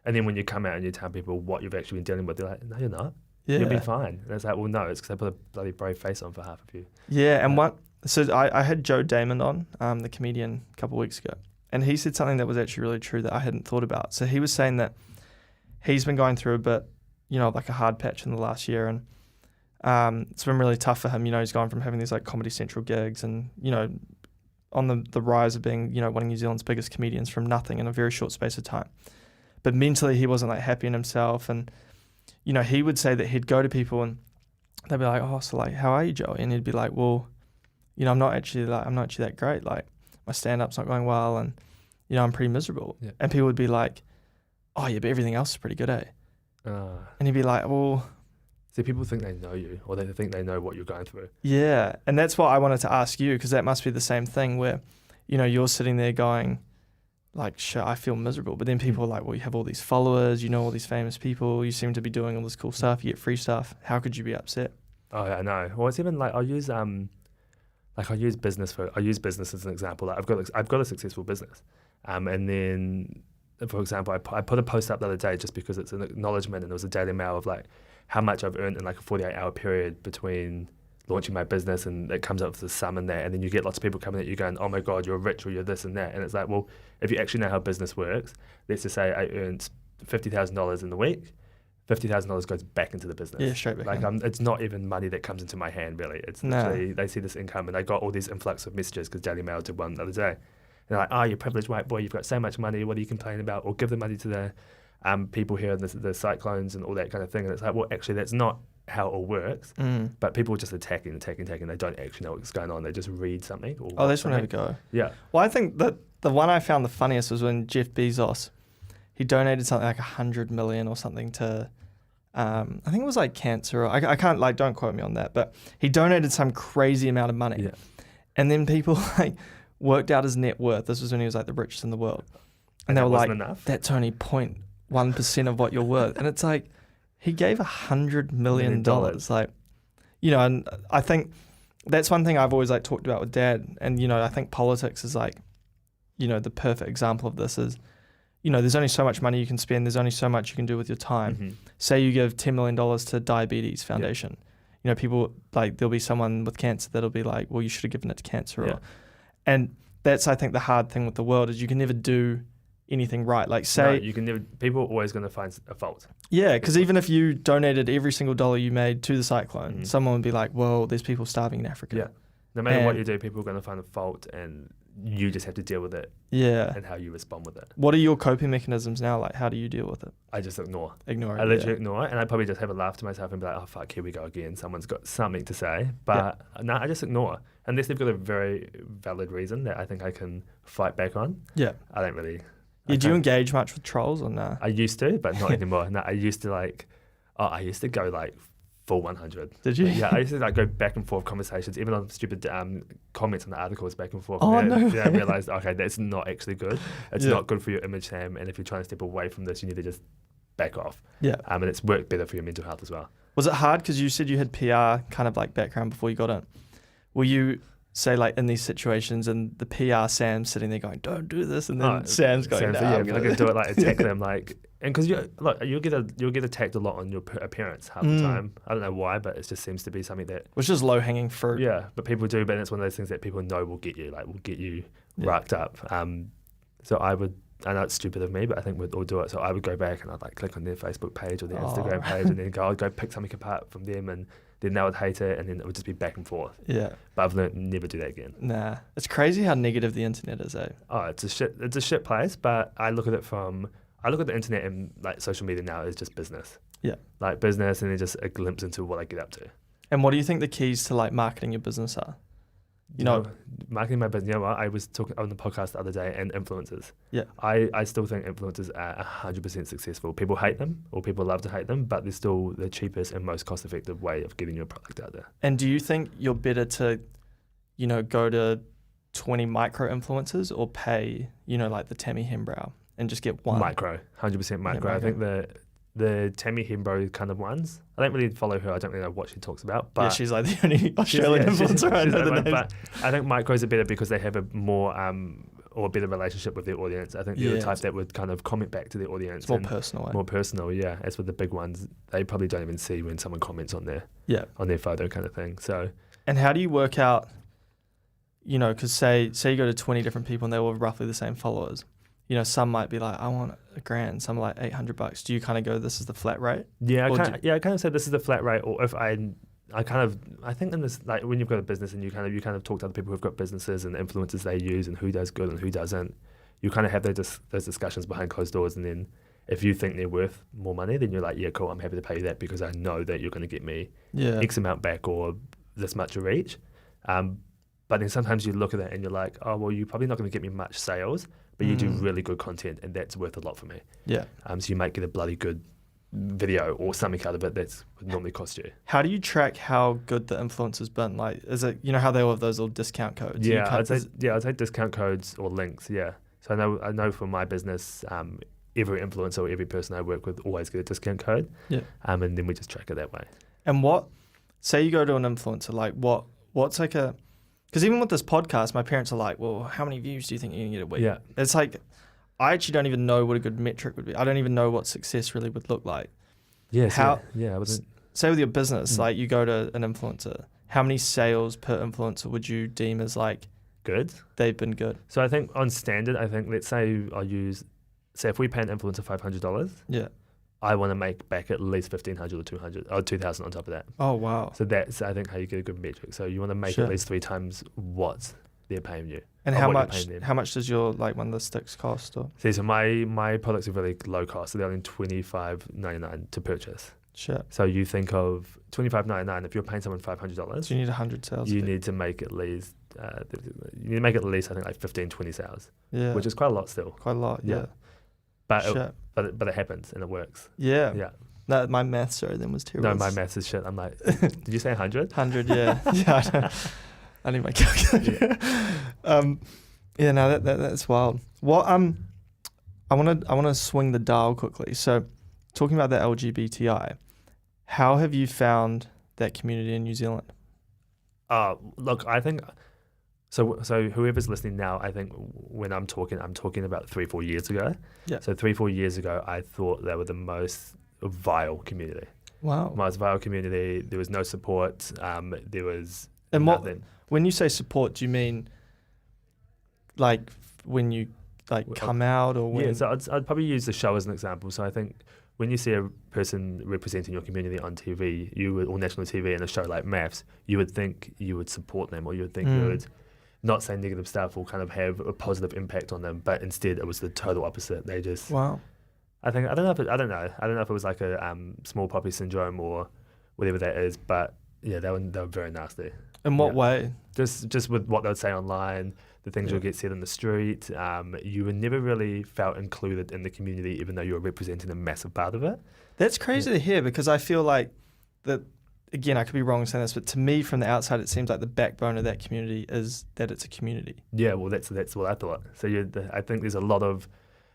then when you come out and you tell people what you've actually been dealing with, they're like, no, you're not. Yeah. You'll be fine. And it's like, well, no, it's because I put a bloody brave face on for half of you. Yeah, and so I had Joe Damon on, the comedian, a couple of weeks ago, and he said something that was actually really true that I hadn't thought about. So he was saying that he's been going through a bit, a hard patch in the last year, and it's been really tough for him. He's gone from having these Comedy Central gigs and, on the rise of being, one of New Zealand's biggest comedians from nothing in a very short space of time. But mentally he wasn't happy in himself. And, he would say that he'd go to people and they'd be like, oh, so how are you, Joey? And he'd be like, well, I'm not actually that great. My stand-up's not going well and, I'm pretty miserable. Yeah. And people would be like, oh yeah, but everything else is pretty good, eh? And he'd be like, well... See, people think they know you, or they think they know what you're going through. Yeah, and that's what I wanted to ask you, because that must be the same thing where, you're sitting there going, shit, I feel miserable. But then people are like, well, you have all these followers, all these famous people, you seem to be doing all this cool stuff, you get free stuff. How could you be upset? Oh, yeah, I know. Well, it's even I use business as an example. I've got a successful business, and then, for example, I put a post up the other day just because it's an acknowledgement, and it was a Daily Mail of how much I've earned in a 48-hour period between launching my business, and it comes up with the sum in there, and then you get lots of people coming at you going, oh my God, you're rich, or you're this and that. And it's like, well, if you actually know how business works, let's just say I earned $50,000 in the week, $50,000 goes back into the business. Yeah, straight back in. It's not even money that comes into my hand, really. It's literally, they see this income, and I got all these influx of messages because Daily Mail did one the other day. And they're like, oh, you're a privileged white boy, you've got so much money, what are you complaining about? Or give the money to the people here and the cyclones and all that kind of thing. And it's like, well, actually, that's not how it all works. But people are just attacking. They don't actually know what's going on. They just read something. Or Oh, that's something. when I go. Yeah. Well, I think that the one I found the funniest was when Jeff Bezos, he donated something like 100 million or something to, I think it was like cancer. Or I can't, like, don't quote me on that, but he donated some crazy amount of money. Yeah. And then people like worked out his net worth. This was when he was like the richest in the world. And they were like, that's only 0.1% of what you're worth. And it's like, he gave $100 million. Like, you know, and I think that's one thing I've always like talked about with Dad. And, you know, I think politics is like, you know, the perfect example of this is, you know, there's only so much money you can spend. There's only so much you can do with your time. Say you give $10 million to Diabetes Foundation. You know, people, like, there'll be someone with cancer that'll be like, well, you should have given it to cancer. And that's, I think, the hard thing with the world is you can never do anything right. Like, say... No, you can never... People are always going to find a fault. Yeah, because even if you donated every single dollar you made to the cyclone, someone would be like, well, there's people starving in Africa. Yeah. No matter what you do, people are going to find a fault and you just have to deal with it. Yeah. And how you respond with it. What are your coping mechanisms now? Like, how do you deal with it? I just ignore. Ignore it. I literally ignore it, and I probably just have a laugh to myself and be like, oh, fuck, here we go again. Someone's got something to say. But no, I just ignore. Unless they've got a very valid reason that I think I can fight back on. Yeah. I don't really... Yeah, do you engage much with trolls or no? I used to, but not anymore. No, I used to I used to go like full 100. Did you? Yeah, I used to like go back and forth conversations, even on stupid comments on the articles back and forth. Oh, and no. Then I realised, okay, that's not actually good. It's not good for your image, Sam. And if you're trying to step away from this, you need to just back off. Yeah. And it's worked better for your mental health as well. Was it hard because you said you had PR kind of like background before you got in? Were you, say, like in these situations and the PR Sam's sitting there going, don't do this, and then Sam's going, no, I'm gonna do it, like attack them, like, and because you'll get attacked a lot on your appearance half the time. I don't know why, but it just seems to be something that, which is low hanging fruit. Yeah, but people do, but it's one of those things that people know will get you racked up. So I know it's stupid of me, but I think we'd all do it. So I would go back and I'd like click on their Facebook page or their Instagram page, and then I'd go pick something apart from them, and then they would hate it, and then it would just be back and forth. Yeah. But I've learned never do that again. Nah. It's crazy how negative the internet is, eh? Oh, it's a shit place, but I look at the internet and like social media now as just business. Yeah. Like business, and then just a glimpse into what I get up to. And what do you think the keys to like marketing your business are? You know, marketing my business. You know what? I was talking on the podcast the other day, and influencers. Yeah. I still think influencers are 100% successful. People hate them, or people love to hate them, but they're still the cheapest and most cost-effective way of getting your product out there. And do you think you're better to, you know, go to 20 micro influencers or pay, you know, like the Tammy Hembrow and just get one? Micro, 100% micro. I think the Tammy Hembrow kind of ones. I don't really follow her. I don't really know what she talks about. But she's like the only Australian influencer I know the names. But I think micros are better because they have a more or a better relationship with their audience. I think they're the type that would kind of comment back to their audience. It's more personal. More personal, yeah. As with the big ones, they probably don't even see when someone comments on their photo kind of thing. So. And how do you work out, you know, because say you go to 20 different people and they all have roughly the same followers. You know, some might be like, I want $1,000. Some are like $800. Do you kind of go, this is the flat rate? Yeah, I kind of say this is the flat rate. Or if I think in this, like when you've got a business and you kind of talk to other people who've got businesses and the influencers they use and who does good and who doesn't, you kind of have those discussions behind closed doors. And then if you think they're worth more money, then you're like, yeah, cool, I'm happy to pay you that because I know that you're going to get me X amount back or this much a reach. But then sometimes you look at it and you're like, oh, well, you're probably not going to get me much sales, but you do really good content and that's worth a lot for me. Yeah. So you might get a bloody good video or something out of it that's would normally cost you. How do you track how good the influencer's been? Like, is it, you know how they all have those little discount codes? Yeah, I'd say discount codes or links, yeah. So I know for my business, every influencer or every person I work with always get a discount code. Yeah. And then we just track it that way. And say you go to an influencer, like what's like a, because even with this podcast, my parents are like, well, how many views do you think you can get a week? Yeah. It's like, I actually don't even know what a good metric would be. I don't even know what success really would look like. Yeah. Say with your business, like you go to an influencer, how many sales per influencer would you deem as like good? They've been good. So I think on standard, let's say if we pay an influencer $500. Yeah. I want to make back at least $1,500 or $200 or $2,000 on top of that. Oh, wow. So that's, I think, how you get a good metric. So you want to make at least 3 times what they're paying you. And how much does your, like, one of the sticks cost? Or? See, so my products are really low cost. So they're only $25.99 to purchase. Shit. So you think of $25.99. If you're paying someone $500, So you need 100 sales. you need to make at least I think like 15, 20 sales, Yeah. which is quite a lot still. quite a lot. Yeah. But Shit. but it happens and it works. Yeah. Yeah. No, my maths, sorry, then was terrible. No, my maths is shit. I'm like, did you say 100? 100, yeah. Yeah, I need my calculator. Yeah, no, that's wild. What I wanna swing the dial quickly. So talking about the LGBTI, how have you found that community in New Zealand? Look, I think so whoever's listening now, I think when I'm talking about 3-4 years ago. Yeah. So 3-4 years ago, I thought they were the most vile community. Wow. Most vile community. There was no support. There was And nothing. when you say support, do you mean like when you come out or when? Yeah, so I'd probably use the show as an example. So I think when you see a person representing your community on TV, or national TV in a show like Maths, you would think you would support them, or you would think you would not say negative stuff or kind of have a positive impact on them. But instead, it was the total opposite. They just Wow. I don't know if it was like a small poppy syndrome or whatever that is, but yeah, they were very nasty. In what way? Just with what they would say online, the things you'll get said in the street. You were never really felt included in the community, even though you were representing a massive part of it. That's crazy to hear, because I feel like that, again, I could be wrong in saying this, but to me from the outside, it seems like the backbone of that community is that it's a community. Yeah, well, that's what I thought. So I think there's a lot of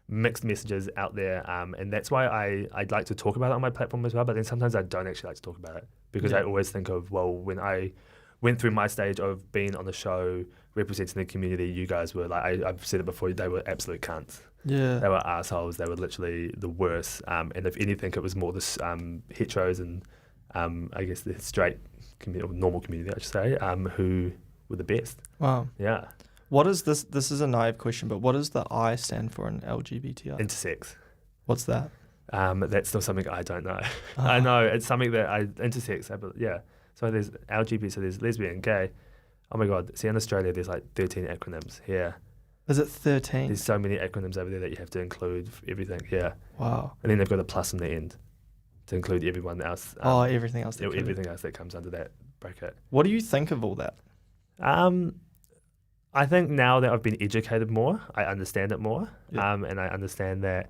mixed messages out there, and that's why I'd like to talk about it on my platform as well, but then sometimes I don't actually like to talk about it, because I always think of, well, when I went through my stage of being on the show representing the community, you guys were like, I've said it before, they were absolute cunts. Yeah. They were assholes. They were literally the worst. And if anything, it was more the heteros and I guess the straight community, or normal community, I should say, who were the best. Wow. Yeah. What is this? This is a naive question, but what does the I stand for in LGBTI? Intersex. What's that? That's still something I don't know. I know it's something that intersex. Yeah. So there's LGBT, so there's lesbian, gay. Oh my God. See, in Australia, there's like 13 acronyms. Yeah. Is it 13? There's so many acronyms over there that you have to include for everything. Yeah. Wow. And then they've got a plus in the end to include everyone else. Everything else. Everything else that comes under that bracket. What do you think of all that? I think now that I've been educated more, I understand it more. Yeah. And I understand that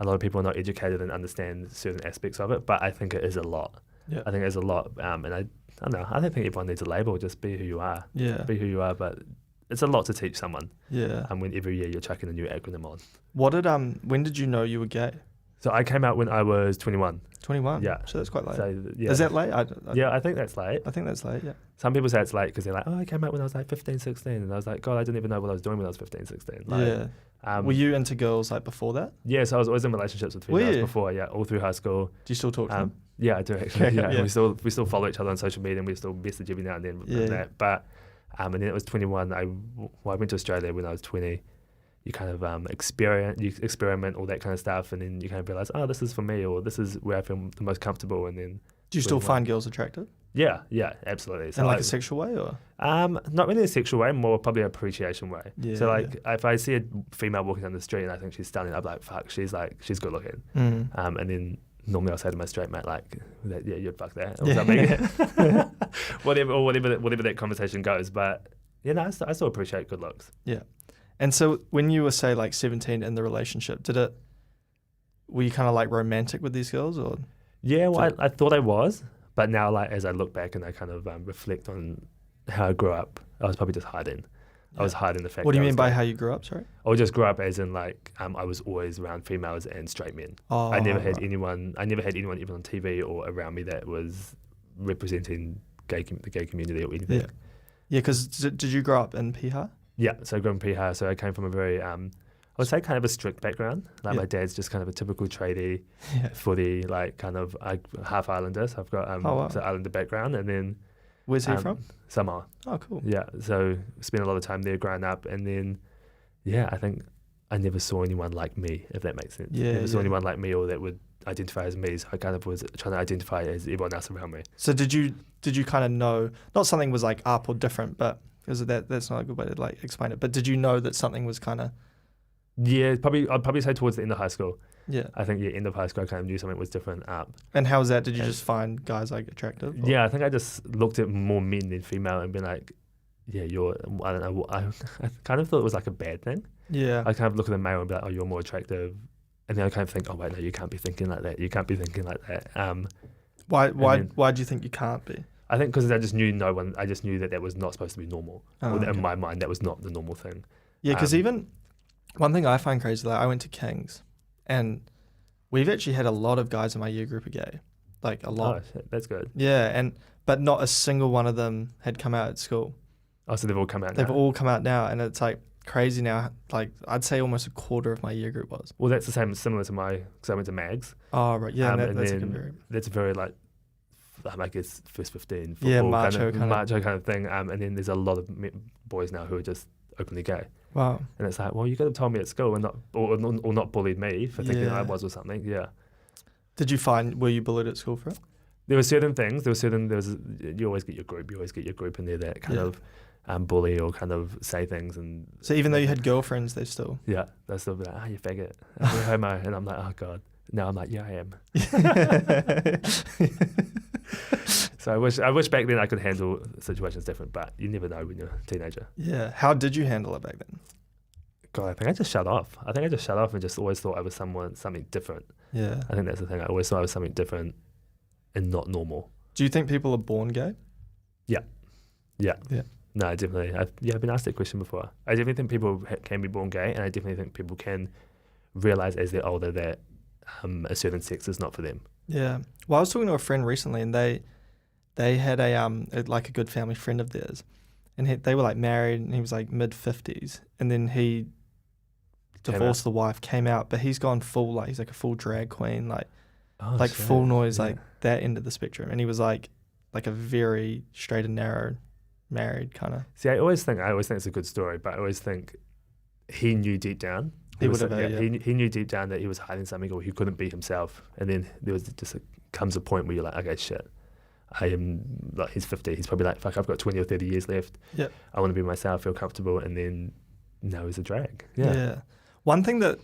a lot of people are not educated and understand certain aspects of it, but I think it is a lot. Yeah. I think it is a lot. And I don't know, I don't think everyone needs a label, just be who you are. Yeah. Be who you are, but it's a lot to teach someone. Yeah. When every year you're chucking a new acronym on. When did you know you were gay? So I came out when I was 21. 21? Yeah. So that's quite late. So, yeah. Is that late? Yeah, I think that's late. I think that's late, yeah. Some people say it's late because they're like, I came out when I was like 15, 16. And I was like, God, I didn't even know what I was doing when I was 15, 16. Yeah. Were you into girls like before that? Yeah, so I was always in relationships with females before, yeah, all through high school. Do you still talk to them? Yeah, I do actually. Yeah. Yeah. We still follow each other on social media, and we still message every now and then with that. But and then it was 21. I went to Australia when I was 20. You kind of experiment all that kind of stuff, and then you kind of realize, oh, this is for me, or this is where I feel the most comfortable. And then do you still find girls attractive? Yeah, absolutely. So in like a sexual way, or? Not really a sexual way, more probably an appreciation way. Yeah, so if I see a female walking down the street and I think she's stunning, I'm like, fuck, she's good looking. And then normally I'll say to my straight mate, like, yeah, you'd fuck that, or something. whatever that conversation goes. But I still appreciate good looks. Yeah. And so when you were, say, like 17 in the relationship, were you kind of like romantic with these girls, or? Yeah, well, I thought I was, but now, like, as I look back and I kind of reflect on how I grew up, I was probably just hiding. I was hiding the fact. What do you mean by how you grew up? Sorry. I just grew up as in like I was always around females and straight men. I never had anyone even on TV or around me that was representing the gay community or anything. Yeah, because did you grow up in Piha? Yeah, so I grew up in Piha. So I came from a very I would say kind of a strict background. Like my dad's just kind of a typical tradie, footy, like kind of half Islander. So I've got so Islander background, and then. Where's he from? Samoa. Oh, cool. Yeah, so spent a lot of time there growing up, and then, I think I never saw anyone like me, if that makes sense. Yeah, never saw anyone like me or that would identify as me, so I kind of was trying to identify as everyone else around me. So did you kind of know, not something was like up or different, but because that's not a good way to like explain it, but did you know that something was kind of... Yeah, I'd probably say towards the end of high school. Yeah. I think end of high school I kind of knew something was different up. And how was that? Did you just find guys like attractive? Or? Yeah, I think I just looked at more men than female and been like, yeah, I don't know, I kind of thought it was like a bad thing. Yeah. I kind of look at the male and be like, oh, you're more attractive. And then I kind of think, oh, wait, no, you can't be thinking like that. You can't be thinking like that. Why do you think you can't be? I think because I just knew I just knew that was not supposed to be normal. Okay. In my mind, that was not the normal thing. Yeah, because even one thing I find crazy, like I went to King's and we've actually had a lot of guys in my year group are gay. Like a lot. Oh, shit, that's good. Yeah, but not a single one of them had come out at school. Oh, so they've all come out now? They've all come out now, and it's like crazy now. Like I'd say almost a quarter of my year group was. Well, that's similar to because I went to Mags. Oh, right. Yeah, that's very like, I guess first 15 football, yeah, macho kind of thing. And then there's a lot of boys now who are just openly gay. Wow. And it's like, well, you could have told me at school and not bullied me for thinking I was or something. Yeah. Were you bullied at school for it? There were certain things. You always get your group in there that kind of bully or kind of say things. And so even though you had girlfriends, they still... Yeah, they still be like, you faggot. You're homo. And I'm like, oh, God. Now I'm like, yeah, I am. So I wish back then I could handle situations different, but you never know when you're a teenager. Yeah. How did you handle it back then? God, I think I just shut off. And just always thought I was something different. Yeah. I think that's the thing. I always thought I was something different and not normal. Do you think people are born gay? Yeah. Yeah. No, definitely. I've been asked that question before. I definitely think people can be born gay, and I definitely think people can realize as they're older that a certain sex is not for them. Yeah. Well, I was talking to a friend recently, and they had a good family friend of theirs, and they were like married, and he was like mid-50s, and then he divorced the wife, came out, but he's gone full, like he's like a full drag queen, full noise, like that end of the spectrum, and he was like a very straight and narrow married kind of. See, I always think it's a good story, but I always think he knew deep down. He knew deep down that he was hiding something or he couldn't be himself. And then there was just comes a point where you're like, okay, shit, I am like, he's 50. He's probably like, fuck, I've got 20 or 30 years left. Yeah. I want to be myself, feel comfortable. And then now he's a drag. Yeah. One thing I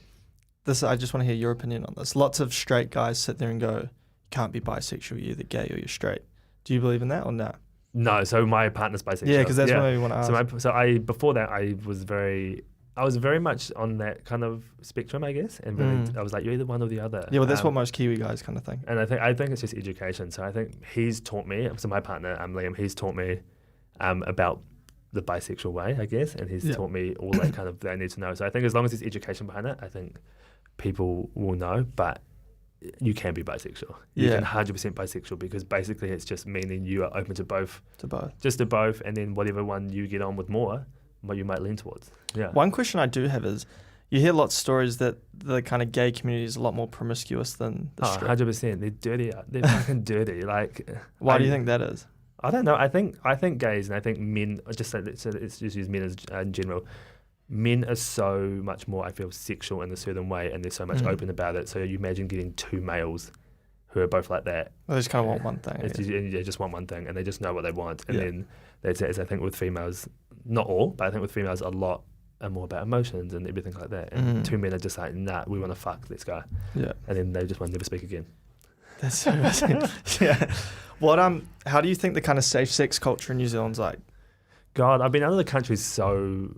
just want to hear your opinion on this. Lots of straight guys sit there and go, you can't be bisexual, you're either gay or you're straight. Do you believe in that or not? No. So my partner's bisexual. Yeah, because that's what I want to ask. Before that, I was very much on that kind of spectrum, I guess, and really, I was like, you're either one or the other. Yeah, well, that's what most Kiwi guys kind of think. And I think it's just education. So I think he's taught me. So my partner, Liam, he's taught me about the bisexual way, I guess, and he's taught me all that kind of that I need to know. So I think as long as there's education behind it, I think people will know. But you can be bisexual. You can 100% bisexual, because basically it's just meaning you are open to both. Just to both, and then whatever one you get on with more, what you might lean towards. Yeah. One question I do have is, you hear lots of stories that the kind of gay community is a lot more promiscuous than the straight. 100%. They're dirty. They're fucking dirty. Like, why do you think that is? I don't know. I think gays and I think men. Let's just use men as in general. Men are so much more, I feel, sexual in a certain way, and they're so much open about it. So you imagine getting two males who are both like that. Well, they just kind of want one thing. They just want one thing, and they just know what they want. And then that's it. As I think with females, not all, but I think with females a lot are more about emotions and everything like that. And two men are just like, nah, we want to fuck, let's go. Yeah. And then they just want to never speak again. That's so yeah. How do you think the kind of safe sex culture in New Zealand's like? God, I've been out of the country so...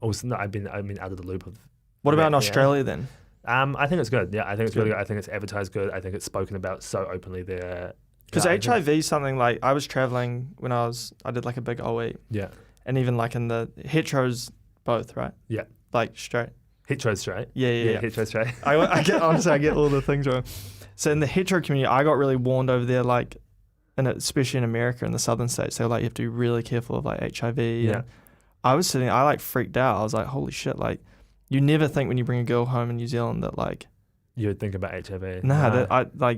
Also, no, I've been out of the loop of... What about in Australia then? I think it's good. Yeah, I think it's really good. I think it's advertised good. I think it's spoken about so openly there. Because HIV is something like... I was travelling when I did like a big OE. Yeah. And even like in the heteros both, right? Yeah. Like straight. Hetero straight. Yeah. Hetero straight. I get all the things wrong. So in the hetero community, I got really warned over there, like, and especially in America, in the southern states, they were like, you have to be really careful of like HIV. Yeah. And I like freaked out. I was like, holy shit, like, you never think when you bring a girl home in New Zealand that like... You would think about HIV.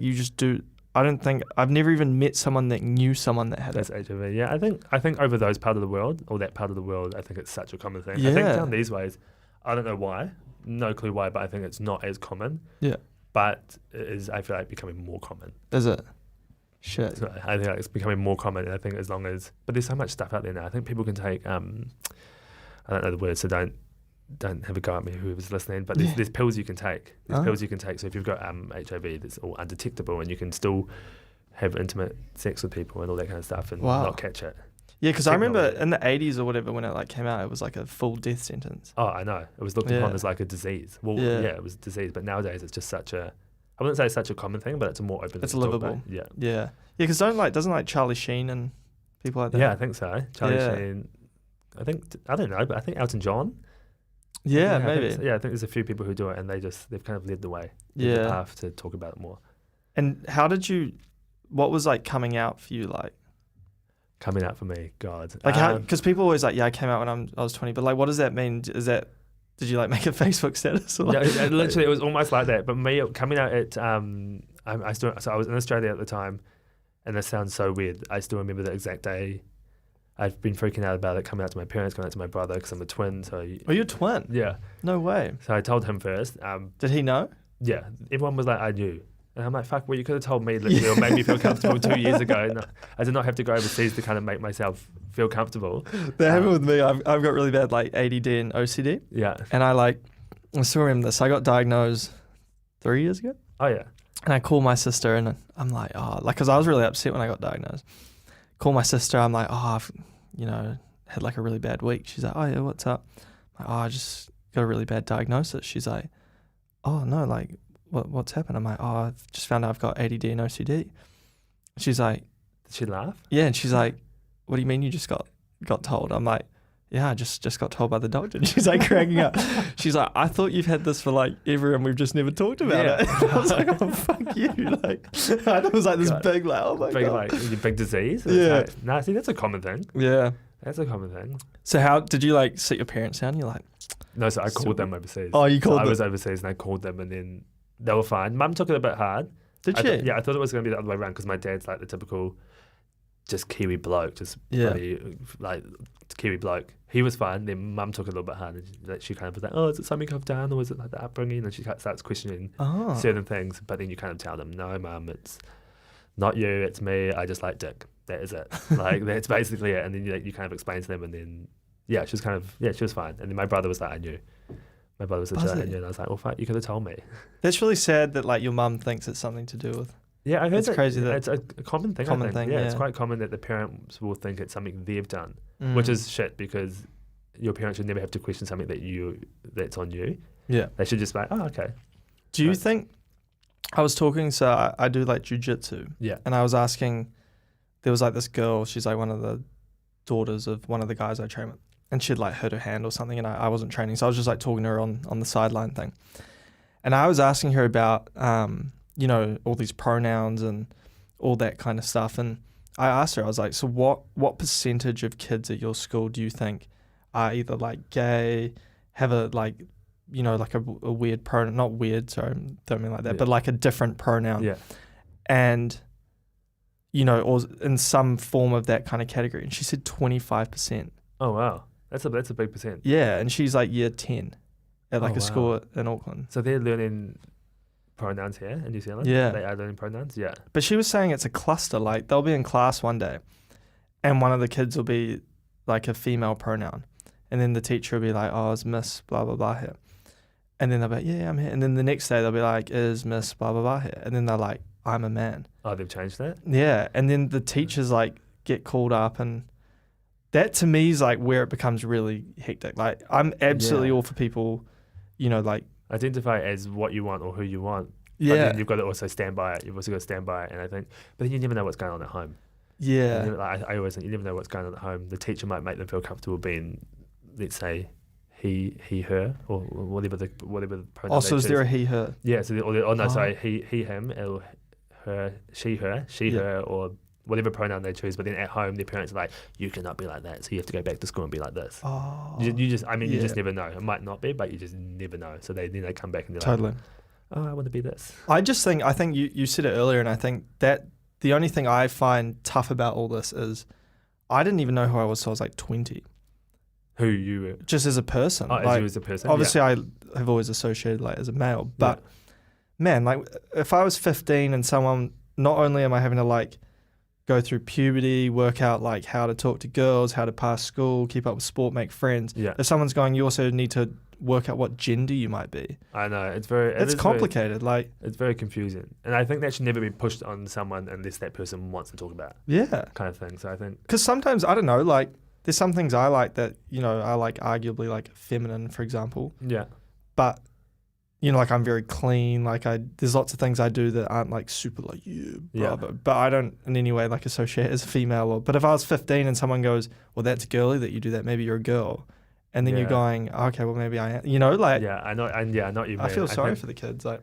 You just do... I've never even met someone that knew someone that had That's HIV. Yeah, I think over those part of the world, or that part of the world, I think it's such a common thing. Yeah. I think down these ways, I don't know why, no clue why, but I think it's not as common. Yeah. But it is, I feel like, becoming more common. Is it? Shit. So I think it's becoming more common, and I think but there's so much stuff out there now. I think people can take, I don't know the word, so don't don't have a go at me whoever's listening, but there's pills you can take. Pills you can take. So if you've got HIV, that's all undetectable, and you can still have intimate sex with people and all that kind of stuff and not catch it. Yeah, because I remember in the 80s or whatever when it like came out, it was like a full death sentence. Oh, I know. It was looked upon as like a disease. Well, it was a disease, but nowadays it's just such a, I wouldn't say it's such a common thing, but it's a more open. It's livable. Yeah. Yeah. Yeah, because doesn't like Charlie Sheen and people like that? Yeah, I think so. Charlie Sheen. I don't know, but I think Elton John. Yeah, maybe. I think there's a few people who do it, and they've kind of led the way. Yeah. The path to talk about it more. And what was like coming out for you like? Coming out for me, God. Like how? Because people always like, I came out when I was 20, but like, what does that mean? Did you like make a Facebook status? Or like, literally, it was almost like that. But me coming out at, I was in Australia at the time, and this sounds so weird. I still remember the exact day. I've been freaking out about it, coming out to my parents, coming out to my brother, because I'm a twin. So you're a twin? Yeah. No way. So I told him first. Did he know? Yeah. Everyone was like, I knew. And I'm like, fuck, well, you could have told me literally or made me feel comfortable 2 years ago. And I did not have to go overseas to kind of make myself feel comfortable. That happened with me. I've got really bad like ADD and OCD. Yeah. And I still remember this. I got diagnosed 3 years ago. Oh, yeah. And I called my sister and I'm like, because I was really upset when I got diagnosed. Call my sister. I'm like, I've, had like a really bad week. She's like, oh yeah, what's up? I'm like, I just got a really bad diagnosis. She's like, oh no, like, what's happened? I'm like, I've just found out I've got ADD and OCD. She's like, did she laugh? Yeah, and she's like, what do you mean you just got told? I'm like, yeah, I just got told by the doctor. And she's like cracking up. She's like, I thought you've had this for like ever and we've just never talked about it. I was like, oh fuck you. Like, I thought it was like this big like, oh my god, big disease. Yeah. Nah, see, that's a common thing. Yeah, that's a common thing. So how did you like sit your parents down? You're like, no, so I called them overseas. Oh, you called them? I was overseas and I called them and then they were fine. Mum took it a bit hard. Did she? I thought it was going to be the other way around because my dad's like the typical just Kiwi bloke, just bloody, like Kiwi bloke. He was fine. Then Mum took it a little bit hard and she kind of was like, oh, is it something I've done or is it like the upbringing? And she starts questioning certain things. But then you kind of tell them, no, Mum, it's not you, it's me. I just like dick. That is it. Like, that's basically it. And then you kind of explain to them and then, she was fine. And then my brother was like, I knew. My brother was such a and I was like, well, fuck, you could have told me. That's really sad that like your mum thinks it's something to do with. Yeah, I heard it's crazy that it's a common thing. Yeah, it's quite common that the parents will think it's something they've done, which is shit because your parents should never have to question something that's on you. Yeah, they should just be like, oh, okay. Do you think? I was talking, so I do like jiu-jitsu. Yeah, and I was asking, there was like this girl. She's like one of the daughters of one of the guys I train with. And she'd like hurt her hand or something, and I wasn't training, so I was just like talking to her on the sideline thing. And I was asking her about, all these pronouns and all that kind of stuff. And I asked her, I was like, so what percentage of kids at your school do you think are either like gay, have a like, like a weird pronoun, not weird, sorry, don't mean like that, but like a different pronoun. Yeah. And, or in some form of that kind of category. And she said 25%. Oh, wow. That's a big percent. Yeah, and she's like year 10 at like a school in Auckland. So they're learning pronouns here in New Zealand? Yeah. They are learning pronouns? Yeah. But she was saying it's a cluster. Like they'll be in class one day and one of the kids will be like a female pronoun. And then the teacher will be like, oh, is Miss blah, blah, blah here. And then they'll be like, yeah, I'm here. And then the next day they'll be like, is Miss blah, blah, blah here. And then they're like, I'm a man. Oh, they've changed that? Yeah. And then the teachers like get called up and that to me is like where it becomes really hectic. Like I'm absolutely all for people, like identify as what you want or who you want. Yeah. But then you've got to also stand by it. You've also got to stand by it. And I think, but then you never know what's going on at home. Yeah. I always think you never know what's going on at home. The teacher might make them feel comfortable being, let's say, he, her, or whatever the pronoun. Also, is there a he, her? Yeah. So sorry, he, him, or her, she, her, or whatever pronoun they choose, but then at home their parents are like, you cannot be like that, so you have to go back to school and be like this. Oh, you just never know. It might not be, but you just never know. So then they come back and they're like, oh, I want to be this. I think you said it earlier, and I think that the only thing I find tough about all this is I didn't even know who I was till I was like 20. Who you were? Just as a person. Oh, as you as a person? Obviously I have always associated like as a male, but man, like if I was 15 and someone, not only am I having to like go through puberty, work out like how to talk to girls, how to pass school, keep up with sport, make friends. Yeah. If someone's going, you also need to work out what gender you might be. I know it's complicated. It's very confusing, and I think that should never be pushed on someone unless that person wants to talk about. Yeah, kind of thing. So I think because sometimes I don't know, like there's some things I like that I like arguably like feminine, for example. Yeah, but like I'm very clean. Like there's lots of things I do that aren't like super like but I don't in any way like associate as a female. But if I was 15 and someone goes, well, that's girly that you do that. Maybe you're a girl. And then you're going, okay, well, maybe I am. Like I know, and I know what you mean. I feel sorry for the kids. Like,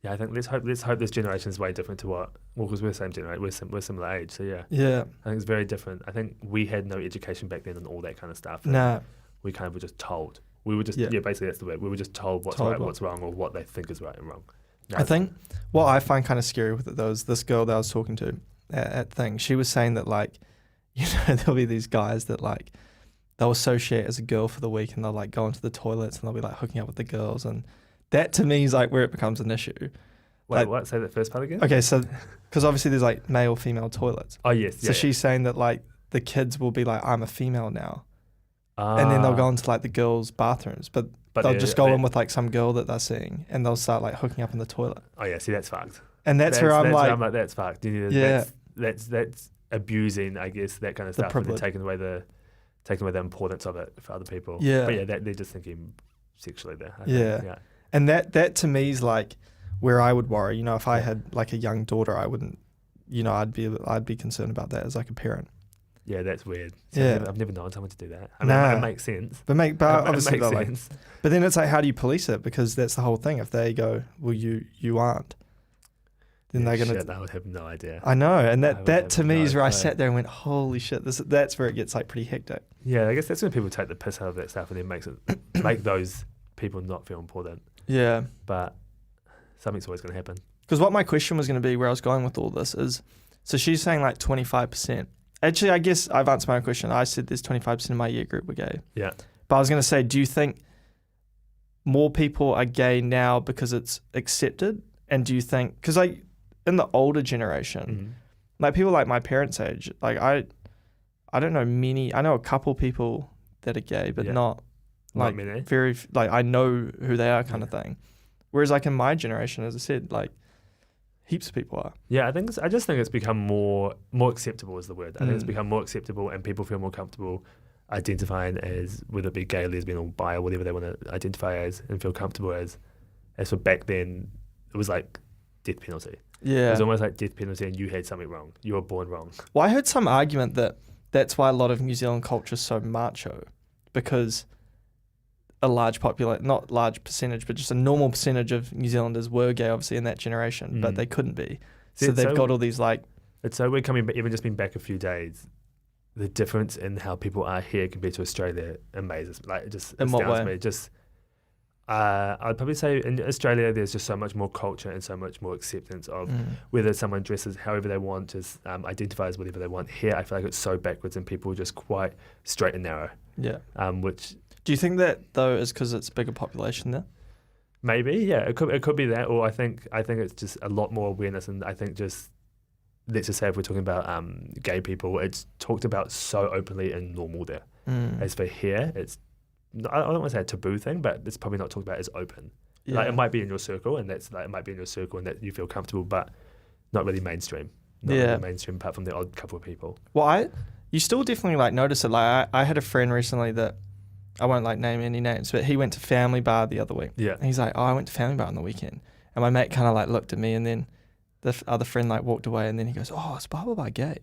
I think let's hope this generation is way different to because we're the same generation, we're similar age, so yeah. I think it's very different. I think we had no education back then and all that kind of stuff. Nah, we kind of were just told. We were just basically that's the word. We were just told what's right, what's wrong, or what they think is right and wrong. I think what I find kind of scary with it though is this girl that I was talking to at thing. She was saying that like, there'll be these guys that like. They'll associate as a girl for the week and they'll like go into the toilets and they'll be like hooking up with the girls, and that to me is like where it becomes an issue. Wait, like, what? Say that first part again? Okay, so because obviously there's like male, female toilets. Oh yes. So she's saying that like the kids will be like, I'm a female now, and then they'll go into like the girls' bathrooms, but they'll just go in with like some girl that they're seeing and they'll start like hooking up in the toilet. Oh yeah, see that's fucked. And that's where I'm like, that's fucked. That's abusing, I guess, that kind of stuff, and then taking away the importance of it for other people. Yeah. But they're just thinking sexually there. I think. Yeah. And that to me is like where I would worry. If I had like a young daughter, I wouldn't, I'd be concerned about that as like a parent. Yeah, that's weird. I've never known someone to do that. I mean, it makes sense. But obviously it makes sense. But then it's like, how do you police it? Because that's the whole thing. If they go, well, you aren't, then they're gonna. I would have no idea. I know, and that to me is where I sat there and went, holy shit! That's where it gets like pretty hectic. Yeah, I guess that's when people take the piss out of that stuff and then make those people not feel important. Yeah, but something's always going to happen. Because what my question was going to be, where I was going with all this is, so she's saying like 25%. Actually, I guess I've answered my question. I said there's 25% of my year group were gay. Yeah, but I was going to say, do you think more people are gay now because it's accepted, and do you think because like in the older generation, like people like my parents' age, like I don't know many. I know a couple people that are gay, but not like many. Very like I know who they are, kind of thing. Whereas like in my generation, as I said, like heaps of people are. Yeah, I just think it's become more acceptable is the word. I think it's become more acceptable, and people feel more comfortable identifying as whether it be gay, lesbian, or bi, or whatever they want to identify as, and feel comfortable as. As for back then, it was like death penalty. Yeah, it was almost like death penalty, and you had something wrong. You were born wrong. Well, I heard some argument that that's why a lot of New Zealand culture is so macho, because a large not large percentage, but just a normal percentage of New Zealanders were gay, obviously, in that generation, but they couldn't be. So they've got all these like... It's so weird coming, but even just been back a few days, the difference in how people are here compared to Australia amazes. Like, it just astounds me. Just... I'd probably say in Australia there's just so much more culture and so much more acceptance of whether someone dresses however they want, just identifies whatever they want. Here I feel like it's so backwards and people are just quite straight and narrow. Yeah. Which do you think that though is because it's a bigger population there? Maybe, yeah. It could be that, or I think it's just a lot more awareness, and I think just let's just say if we're talking about gay people, it's talked about so openly and normal there. As for here, it's I don't want to say a taboo thing, but it's probably not talked about as open. Yeah. Like it might be in your circle, and that's like it might be in your circle, and that you feel comfortable, but not really mainstream. Not really mainstream, apart from the odd couple of people. Well, you still definitely like notice it. Like I had a friend recently that I won't like name any names, but he went to Family Bar the other week. Yeah, and he's like, "Oh, I went to Family Bar on the weekend," and my mate kind of like looked at me, and then the other friend like walked away, and then he goes, "Oh, is Blah Bar gay?"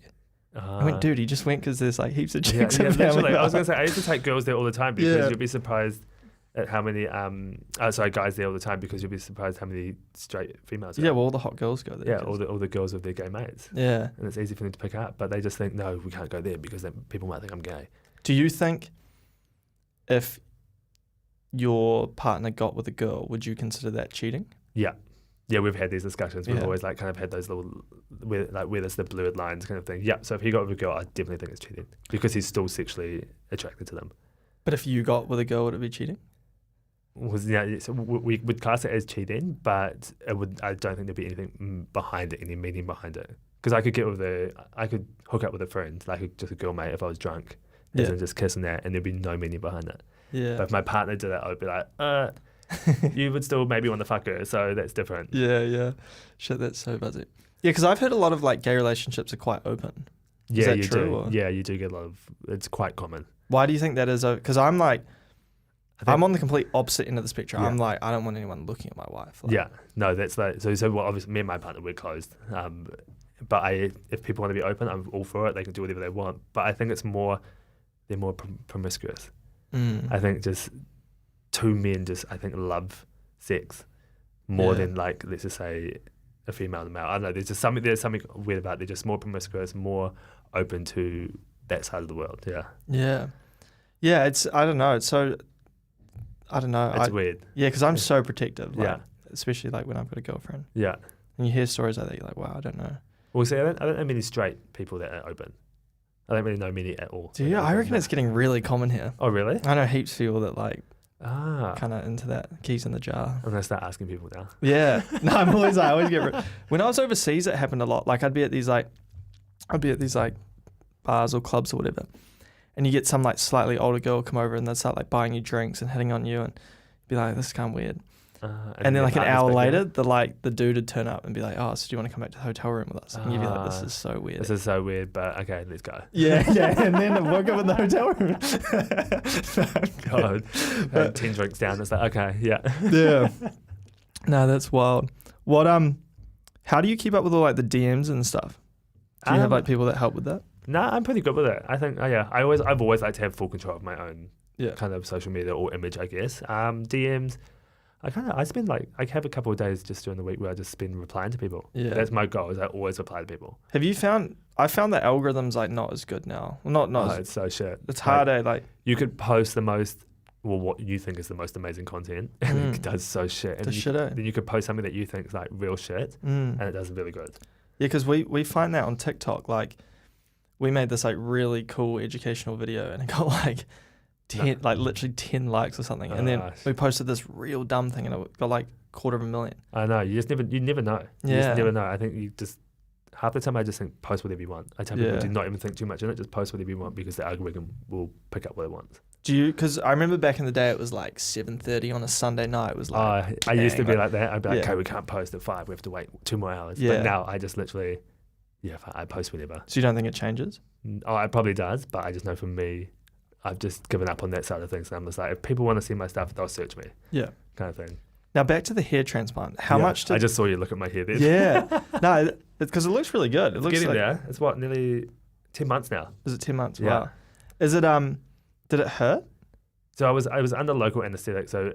I went, dude, he just went because there's like heaps of chicks in Family Bar. I was going to say, I used to take girls there all the time because you'll be surprised at how many, guys there all the time because you'll be surprised how many straight females there. Yeah, well, all the hot girls go there. Yeah, all the girls with their gay mates. Yeah. And it's easy for them to pick up, but they just think, no, we can't go there because then people might think I'm gay. Do you think if your partner got with a girl, would you consider that cheating? Yeah. Yeah, we've had these discussions. We've always like kind of had those little, where there's the blurred lines kind of thing. Yeah, so if he got with a girl, I definitely think it's cheating because he's still sexually attracted to them. But if you got with a girl, would it be cheating? So we would class it as cheating, but I don't think there'd be anything behind it, any meaning behind it. because I could hook up with a friend, like just a girl mate if I was drunk, and just kiss and that, and there'd be no meaning behind it. Yeah. But if my partner did it, I'd be like, you would still maybe want to fuck her, so that's different. Yeah. Shit, that's so buzzy. Yeah, because I've heard a lot of like gay relationships are quite open. Yeah, Is that you true, do. or? Yeah, you do get a lot of. It's quite common. Why do you think that is? Because I'm like, I think- I'm on the complete opposite end of the spectrum. Yeah. I'm like, I don't want anyone looking at my wife. Like, Yeah, no, that's like so. Well, obviously, me and my partner we're closed. But if people want to be open, I'm all for it. They can do whatever they want. But I think they're more promiscuous. I think just two men I think love sex more than like, let's just say, a female and a male. I don't know. There's something weird about it. They're just more promiscuous, more open to that side of the world. Yeah. Yeah. I don't know. It's so. I don't know. It's weird. Yeah, because I'm so protective. Like, Yeah. Especially like when I've got a girlfriend. Yeah. And you hear stories like that, you're like, wow, I don't know. Well, see, I don't know many straight people that are open. I don't really know many at all. Do you? I reckon it's getting really common here. Oh, really? I know heaps of people that like Ah. kind of into that keys in the jar. I'm gonna start asking people now. Yeah. No, I'm always like, I always get. When I was overseas, it happened a lot. Like I'd be at these bars or clubs or whatever, and you get some like slightly older girl come over and they'd start like buying you drinks and hitting on you and be like, this is kind of weird. And then like an hour later, the dude would turn up and be like, oh, so do you want to come back to the hotel room with us? And you'd be like, this is so weird. This is so weird, but okay, let's go. Yeah. And then I woke up in the hotel room. God, had 10 drinks down. It's like, okay, yeah. Yeah. No, that's wild. What how do you keep up with all like the DMs and stuff? Do you have like people that help with that? No, I'm pretty good with it. I think, I've always liked to have full control of my own Yeah. kind of social media or image, I guess. DMs, I have a couple of days just during the week where I just spend replying to people. Yeah. That's my goal, is I always reply to people. Have you found? I found that algorithm's like not as good now. Well, not as, It's so shit. it's hard. Like You could post what you think is the most amazing content, and it does so shit. And then you could post something that you think is like real shit, and it does really good. Yeah, because we find that on TikTok. Like, we made this like really cool educational video, and it got like 10, like literally 10 likes or something, and then we posted this real dumb thing, and it got like 250,000. I know. You never know. You Yeah. just never know. I think you just half the time I just think post whatever you want. I tell people do not even think too much in it. Just post whatever you want because the algorithm will pick up what it wants. Do you? Because I remember back in the day, it was like 7:30 on a Sunday night. It was like I used to be like that. I'd be like, Yeah. okay, we can't post at 5. We have to wait 2 more hours. Yeah. But now I just literally, I post whenever. So you don't think it changes? Oh, it probably does, but I just know for me, I've just given up on that side of things. And I'm just like, if people want to see my stuff, they'll search me. Yeah. Kind of thing. Now back to the hair transplant. How much did... I just saw you look at my hair there. Yeah. No, because it looks really good. It looks getting like... there. It's what, nearly 10 months now. Is it 10 months? Yeah. Wow. Is it, did it hurt? So I was under local anesthetic, so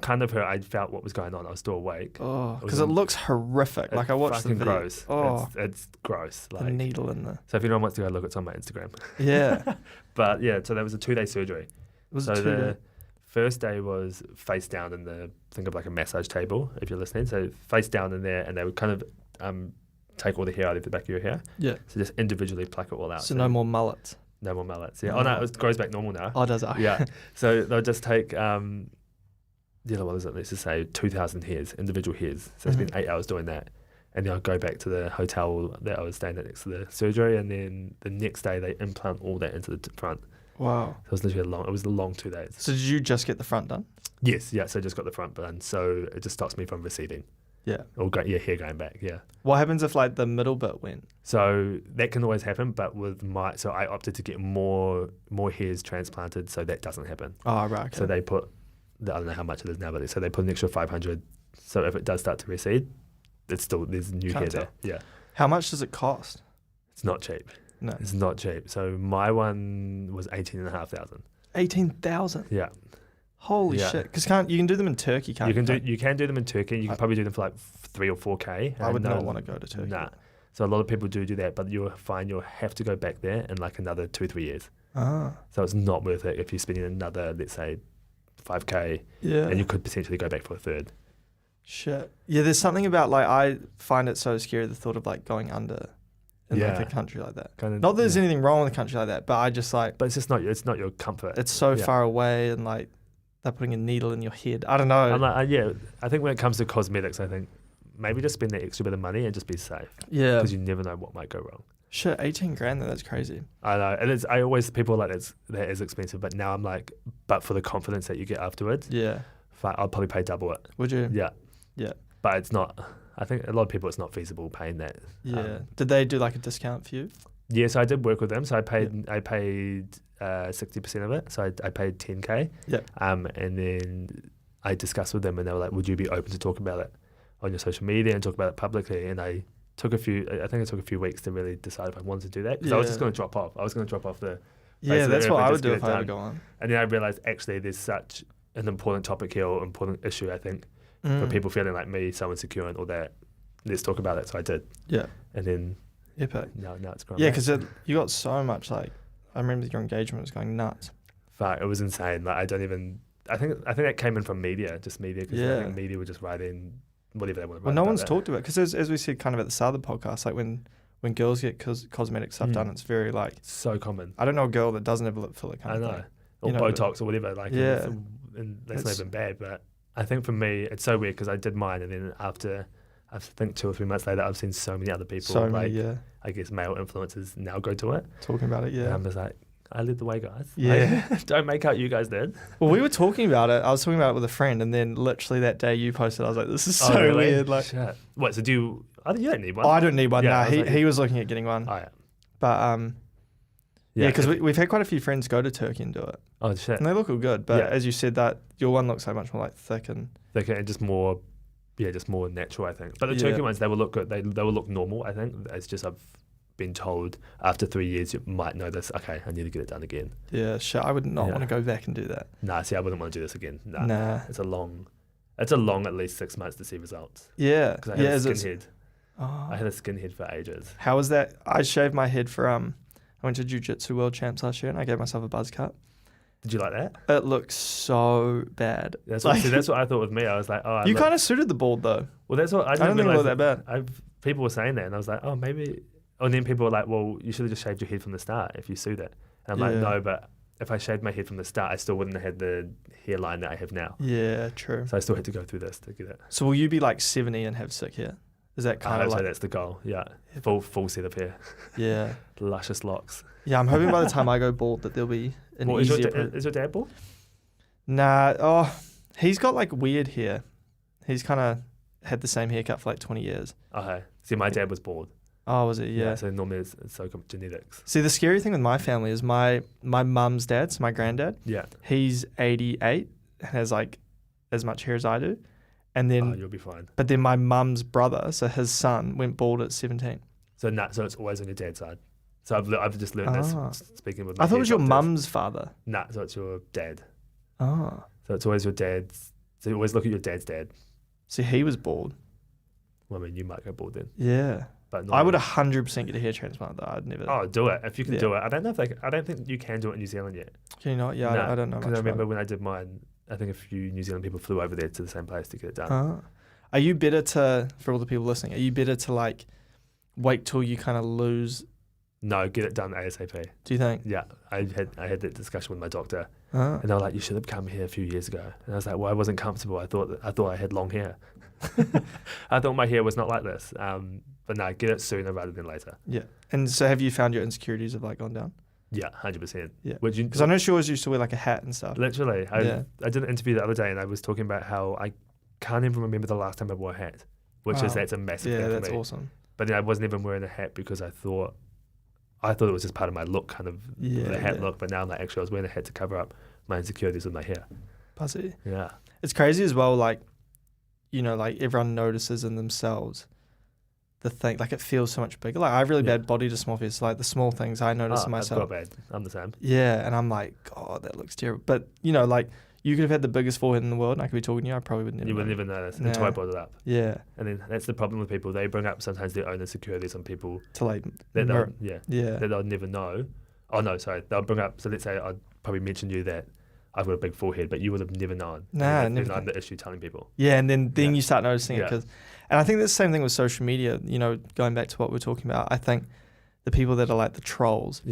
kind of hurt. I felt what was going on. I was still awake. Oh, because it looks horrific. Like I watched the fucking video. gross. Oh, it's gross. the Like, needle in the... so if anyone wants to go look, it's on my Instagram. Yeah. But yeah, so that was a 2-day surgery. Was So it 2 the days? first day was face down in think of like a massage table, if you're listening. So face down in there, and they would kind of take all the hair out of the back of your hair. Yeah. So just individually pluck it all out. So no more mullets. No more mullets. Yeah. Oh no, it grows back normal now. Oh, does it? Yeah. So they'll just take what is it? Let's just say 2,000 hairs, individual hairs. So I spent 8 hours doing that, and then I'll go back to the hotel that I was staying at next to the surgery, and then the next day they implant all that into the front. Wow. So it was literally a long 2 days. So did you just get the front done? Yes, yeah. So I just got the front done, so it just stops me from receding. Yeah. Or hair going back. Yeah. What happens if like the middle bit went? So that can always happen, but so I opted to get more hairs transplanted, so that doesn't happen. Oh, right. Okay. So they put, I don't know how much it is now, but so they put an extra 500. So if it does start to recede, there's new hair there. Yeah. How much does it cost? It's not cheap. No. It's not cheap. So my one was 18,500. 18,000. Yeah. Holy Yeah. shit! Because you can do them in Turkey, can't you? You can do them in Turkey. You can probably do them for like 3 or 4K. I would not want to go to Turkey. Nah. So a lot of people do that, but you'll find you'll have to go back there in like another 2-3 years. Ah. So it's not worth it if you're spending another, let's say, 5K. Yeah. And you could potentially go back for a third. Shit. Yeah, there's something about like I find it so scary the thought of like going under in like a country like that. Not that there's anything wrong with a country like that, but I just like. But it's not your comfort. It's so far away, and like they're putting a needle in your head. I don't know. I'm like, I think when it comes to cosmetics, I think maybe just spend that extra bit of money and just be safe. Yeah. Because you never know what might go wrong. Shit, 18 grand though, that's crazy. I know. And I always, people are like, that is expensive. But now I'm like, but for the confidence that you get afterwards, Yeah. I'll probably pay double it. Would you? Yeah. Yeah. But it's not, I think a lot of people, it's not feasible paying that. Yeah. Did they do like a discount for you? Yeah, so I did work with them. So I paid 60% of it. So I paid 10K. Yeah. And then I discussed with them and they were like, would you be open to talk about it on your social media and talk about it publicly? And I took a few weeks to really decide if I wanted to do that. Because I was just going to drop off. I was going to drop off the... Yeah, that's what I would do if I were to go on. And then I realised actually there's such an important topic here, or important issue, I think, for people feeling like me, so insecure and all that. Let's talk about it. So I did. Yeah. And then... Epic. Now it's grown. Yeah, because you got so much, like, I remember your engagement was going nuts. Fuck, it was insane. Like, I think that came in from media, just media, because I think media would just write in whatever they want to write. Well, no one's talked about it, because as we said kind of at the start of the podcast, like when girls get cosmetic stuff done, it's very like... So common. I don't know a girl that doesn't have a lip filler kind of thing. Or Botox or whatever. Like, yeah. And that's not even bad, but I think for me, it's so weird because I did mine, and then after... I think 2 or 3 months later, I've seen so many other people, I guess male influencers now go to it. Talking about it, yeah. And I'm just like, I led the way, guys. Yeah. Like, don't make out you guys did. Well, we were talking about it. I was talking about it with a friend, and then literally that day you posted, I was like, this is so really? weird. Like, shit. What, so you don't need one? Oh, I don't need one. Yeah, Nah, he was looking at getting one. Oh, yeah. But, because we've had quite a few friends go to Turkey and do it. Oh, shit. And they look all good. But as you said, that your one looks so much more like thick and... Thicker and just more... Yeah, just more natural, I think. But the Turkey ones, they will look good. They will look normal, I think. It's just I've been told after 3 years you might notice, okay, I need to get it done again. Yeah, shit. I would not want to go back and do that. Nah, see, I wouldn't want to do this again. Nah. It's a long at least 6 months to see results. Yeah. Because I had a skin head. Oh. I had a skin head for ages. How was that? I shaved my head for, I went to Jiu-Jitsu World Champs last year and I gave myself a buzz cut. Did you like that? It looks so bad. That's what I thought with me. I was like, oh, you kind of suited the bald though. Well, that's what I don't think it looked that bad. People were saying that, and I was like, oh, maybe. And then people were like, well, you should have just shaved your head from the start if you sued it. And I'm like, no, but if I shaved my head from the start, I still wouldn't have had the hairline that I have now. Yeah, true. So I still had to go through this to get it. So will you be like 70 and have sick hair? Is that kind of like... that's the goal, yeah. Full set of hair. Yeah. Luscious locks. Yeah, I'm hoping by the time I go bald that there'll be an easier... Is your dad bald? Nah, he's got like weird hair. He's kind of had the same haircut for like 20 years. Okay. See, my dad was bald. Oh, was it? Yeah. So normally it's so genetics. See, the scary thing with my family is my mum's dad, so my granddad. Yeah. He's 88 and has like as much hair as I do. And then... you'll be fine. But then my mum's brother, so his son, went bald at 17. So it's always on your dad's side. So I've just learned this speaking with my I thought it was your doctors. mum's father. Nah, so it's your dad. Oh. So it's always your dad's. So you always look at your dad's dad. See, he was bald. Well, I mean, you might go bald then. Yeah. But I would 100% get a hair transplant though. I'd never... Oh, do it. If you can do it. I don't think you can do it in New Zealand yet. Can you not? Yeah, no, I don't know much Because I remember about when I did mine, I think a few New Zealand people flew over there to the same place to get it done. Are you better to, for all the people listening, are you better to like wait till you kind of lose? No, get it done ASAP. Do you think? Yeah, I had that discussion with my doctor, and they were like, "You should have come here a few years ago." And I was like, "Well, I wasn't comfortable. I thought I had long hair. I thought my hair was not like this." But no, get it sooner rather than later. Yeah. And so, have you found your insecurities have like gone down? Yeah, 100%. Yeah. Because I know she always used to wear like a hat and stuff. Literally, I did an interview the other day, and I was talking about how I can't even remember the last time I wore a hat, that's a massive thing for me. Yeah, that's awesome. But then I wasn't even wearing a hat because I thought it was just part of my look, kind of the hat look. But now I'm like, actually, I was wearing a hat to cover up my insecurities with my hair. Pussy. Yeah. It's crazy as well, like, you know, like everyone notices in themselves the thing, like it feels so much bigger. Like I have really bad body dysmorphia. It's like the small things I notice in myself. I've got bad. I'm the same. Yeah, and I'm like, God, that looks terrible. But, you know, like, you could have had the biggest forehead in the world and I could be talking to you, I probably wouldn't. You wouldn't even notice until I brought it up. Yeah. And then that's the problem with people. They bring up sometimes their own insecurities on people. To like... That they'll never know. Oh, no, sorry. They'll bring up... So let's say I'd probably mention you that I've got a big forehead, but you would have never known. Nah, never. Then I'm the issue telling people. Yeah, and then you start noticing it. And I think that's the same thing with social media, you know, going back to what we're talking about. I think the people that are like the trolls,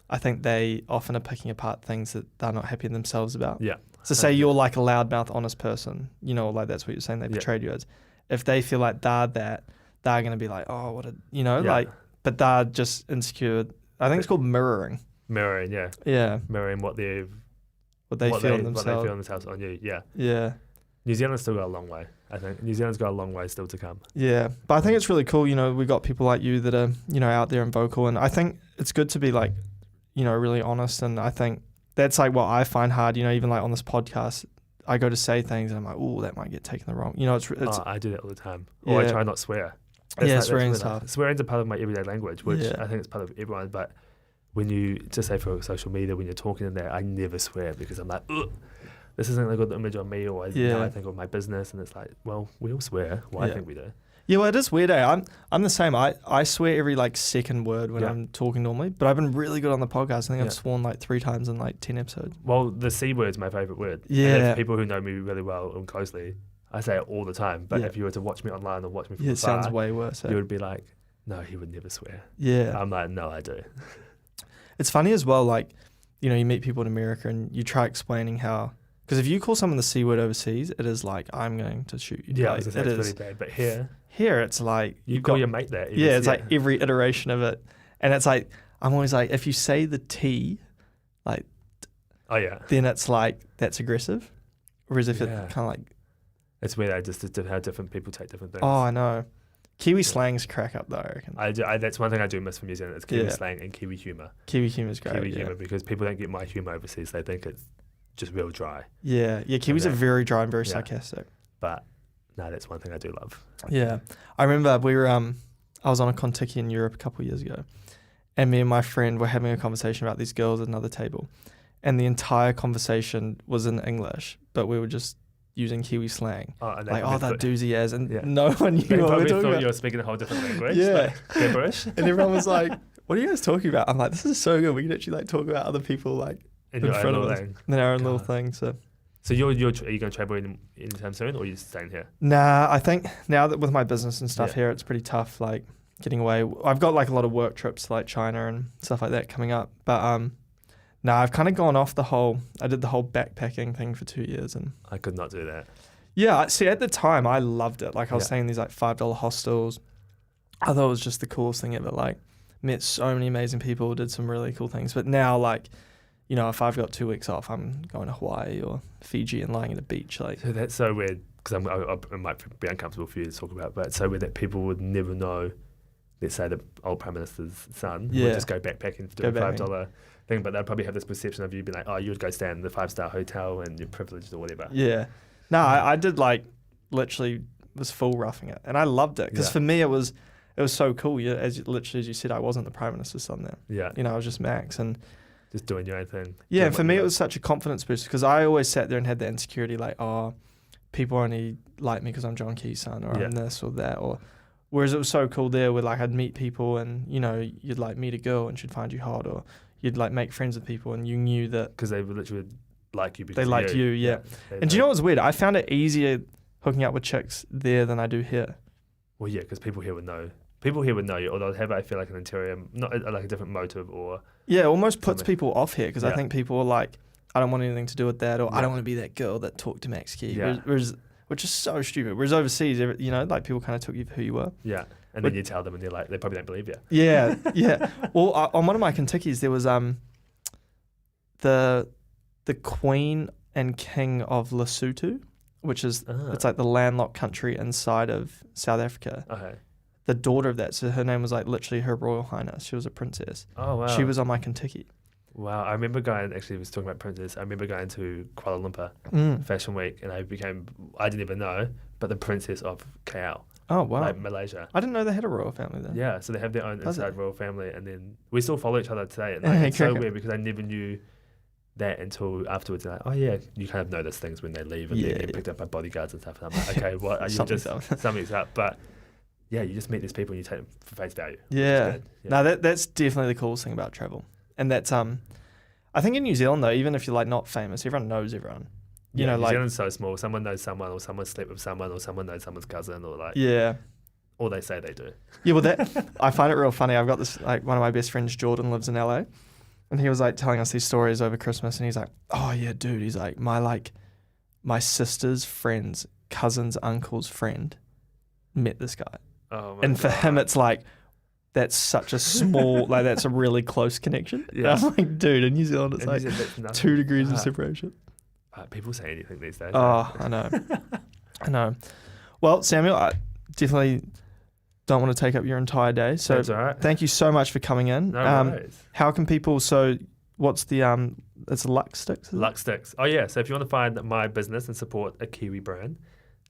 I think they often are picking apart things that they're not happy in themselves about. Yeah. So say you're like a loudmouth, honest person, you know, like that's what you're saying they portrayed you as. if they feel like they're that, they're going to be like, oh, what a, Yeah. like, but they're just insecure. I think it's called mirroring. Mirroring, yeah. Yeah. Mirroring what They what feel they in themselves. feel in themselves on you, yeah. Yeah. New Zealand's still got a long way, I think. New Zealand's got a long way still to come. Yeah. But I think it's really cool, we got people like you that are, out there and vocal. And I think it's good to be like, really honest. And I think that's like what I find hard, even like on this podcast, I go to say things and I'm like, oh, that might get taken the wrong. It's I do that all the time. Or I try not swear. Swearing's tough. Swearing's a part of my everyday language, which Yeah. I think it's part of everyone. But when you, just say for social media, when you're talking in there, I never swear because I'm like, ugh, this isn't a good image on me or how I think of my business. And it's like, well, we all swear. Well, I think we do. Yeah, well, it is weird. I'm the same. I swear every like second word when I'm talking normally, but I've been really good on the podcast. I think I've sworn like 3 times in like 10 episodes. Well, the C word's my favourite word. Yeah. And if people who know me really well and closely, I say it all the time. But if you were to watch me online or watch me from it afar, sounds way worse. you would be like, no, he would never swear. Yeah. I'm like, no, I do. It's funny as well, like, you meet people in America and you try explaining how, because if you call someone the C word overseas, it is like, I'm going to shoot you. Yeah, like, it's really bad. But here it's like you call your mate that. Yeah, it's like every iteration of it. And it's like, I'm always like, if you say the T, like, oh yeah, then it's like, that's aggressive. Whereas if it kind of like, it's weird, just how different people take different things. Oh, I know. Kiwi slang's crack up though, I reckon. That's one thing I do miss from New Zealand. It's Kiwi slang and Kiwi humour. Kiwi humour's great. Kiwi humour, because people don't get my humour overseas. They think it's just real dry. Yeah. Kiwis are very dry and very sarcastic. But no, that's one thing I do love. Yeah. I remember we were I was on a Kontiki in Europe a couple of years ago, and me and my friend were having a conversation about these girls at another table, and the entire conversation was in English, but we were just using Kiwi slang. That doozy as, and no one knew they what we were probably talking thought about. you were speaking a whole different language. Yeah. Like gibberish. And everyone was like, what are you guys talking about? I'm like, this is so good. We can actually like talk about other people like in front of us in our own little thing. So are you going to travel anytime soon, or are you staying here? Nah, I think now that with my business and stuff here, it's pretty tough, like getting away. I've got like a lot of work trips to like China and stuff like that coming up. But I've kind of gone off I did the whole backpacking thing for 2 years. And I could not do that. Yeah, see, at the time, I loved it. Like, I was staying in these, like, $5 hostels. I thought it was just the coolest thing ever. Like, met so many amazing people, did some really cool things. But now, like, if I've got 2 weeks off, I'm going to Hawaii or Fiji and lying at a beach. Like, so that's so weird, because it might be uncomfortable for you to talk about, but it's so weird that people would never know, let's say, the old Prime Minister's son would just go backpacking to do a $5 thing, but they'd probably have this perception of you being like, oh, you would go stay in the 5-star hotel and you're privileged or whatever. Yeah. No, I did like literally was full roughing it, and I loved it because for me it was so cool. Yeah, as you said, I wasn't the Prime Minister's son there. Yeah, I was just Max and just doing your own thing. Yeah, and for me it was such a confidence boost because I always sat there and had the insecurity like, oh, people only like me because I'm John Key's son or I'm this or that or. Whereas it was so cool there where like I'd meet people and you'd like meet a girl and she'd find you hot or you'd like make friends with people and you knew that because they would literally like you because they liked you, yeah. And do you know what was weird? I found it easier hooking up with chicks there than I do here. Well, yeah, because people here would know. People here would know you, or they'll have, I feel like, an interior, not like a different motive or... Yeah, it almost puts people off here because I think people are like, I don't want anything to do with that or I don't want to be that girl that talked to Max Key. Whereas, which is so stupid. Whereas overseas, like people kind of took you for who you were. Yeah. And then you tell them and they're like, they probably don't believe you. Yeah, yeah. Well, on one of my Kentuckys, there was the Queen and King of Lesotho, which is it's like the landlocked country inside of South Africa. Okay. The daughter of that, so her name was like literally Her Royal Highness. She was a princess. Oh wow. She was on my Kentucky. Wow, I remember was talking about princess. I remember going to Kuala Lumpur Fashion Week, and I didn't even know, but the princess of KL. Oh wow. Like Malaysia. I didn't know they had a royal family there. Yeah, so they have their own inside royal family, and then we still follow each other today. And it's so weird because I never knew that until afterwards. They're like, oh yeah, you kind of notice things when they leave and they get picked up by bodyguards and stuff. And I'm like, okay, what are you something's up? But yeah, you just meet these people and you take them for face value. Yeah. No, that's definitely the coolest thing about travel. And that's I think in New Zealand though, even if you're like not famous, everyone knows everyone. You know, New like Zealand's so small. Someone knows someone, or someone slept with someone, or someone knows someone's cousin, or like or they say they do. Yeah, well, that I find it real funny. I've got this like one of my best friends, Jordan, lives in LA, and he was like telling us these stories over Christmas, and he's like, "Oh yeah, dude," he's like, my sister's friend's cousin's uncle's friend met this guy. Oh my And for God. him, it's like, that's such a small, like that's a really close connection. Yeah. And I'm like, dude, in New Zealand, it's And like you said that's nothing. 2 degrees of Fuck. separation. People say anything these days. Oh, I know. I know. Well, Samuel, I definitely don't want to take up your entire day. So That's all right. thank you so much for coming in. No worries. How can people, so what's the, it's LuxeSticks? is it? LuxeSticks. Oh yeah. So if you want to find my business and support a Kiwi brand,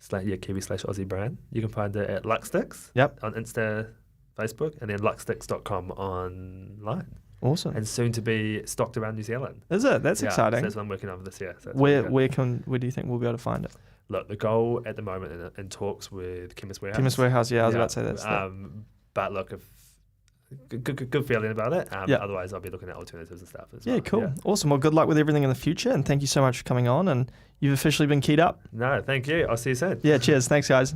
Kiwi/Aussie brand, you can find it at LuxeSticks. Yep. On Insta, Facebook, and then luxesticks.com online. Awesome. And soon to be stocked around New Zealand. Is it? That's Yeah, exciting. So that's what I'm working on this year. So that's Where really good. where do you think we'll be able to find it? Look, the goal at the moment in talks with Chemist Warehouse. Chemist Warehouse, yeah, I was about to say that's But look, if good feeling about it. Yeah. Otherwise, I'll be looking at alternatives and stuff as Yeah, well. cool. Awesome. Well, good luck with everything in the future, and thank you so much for coming on, and you've officially been keyed up. No, thank you. I'll see you soon. Yeah, cheers. Thanks, guys.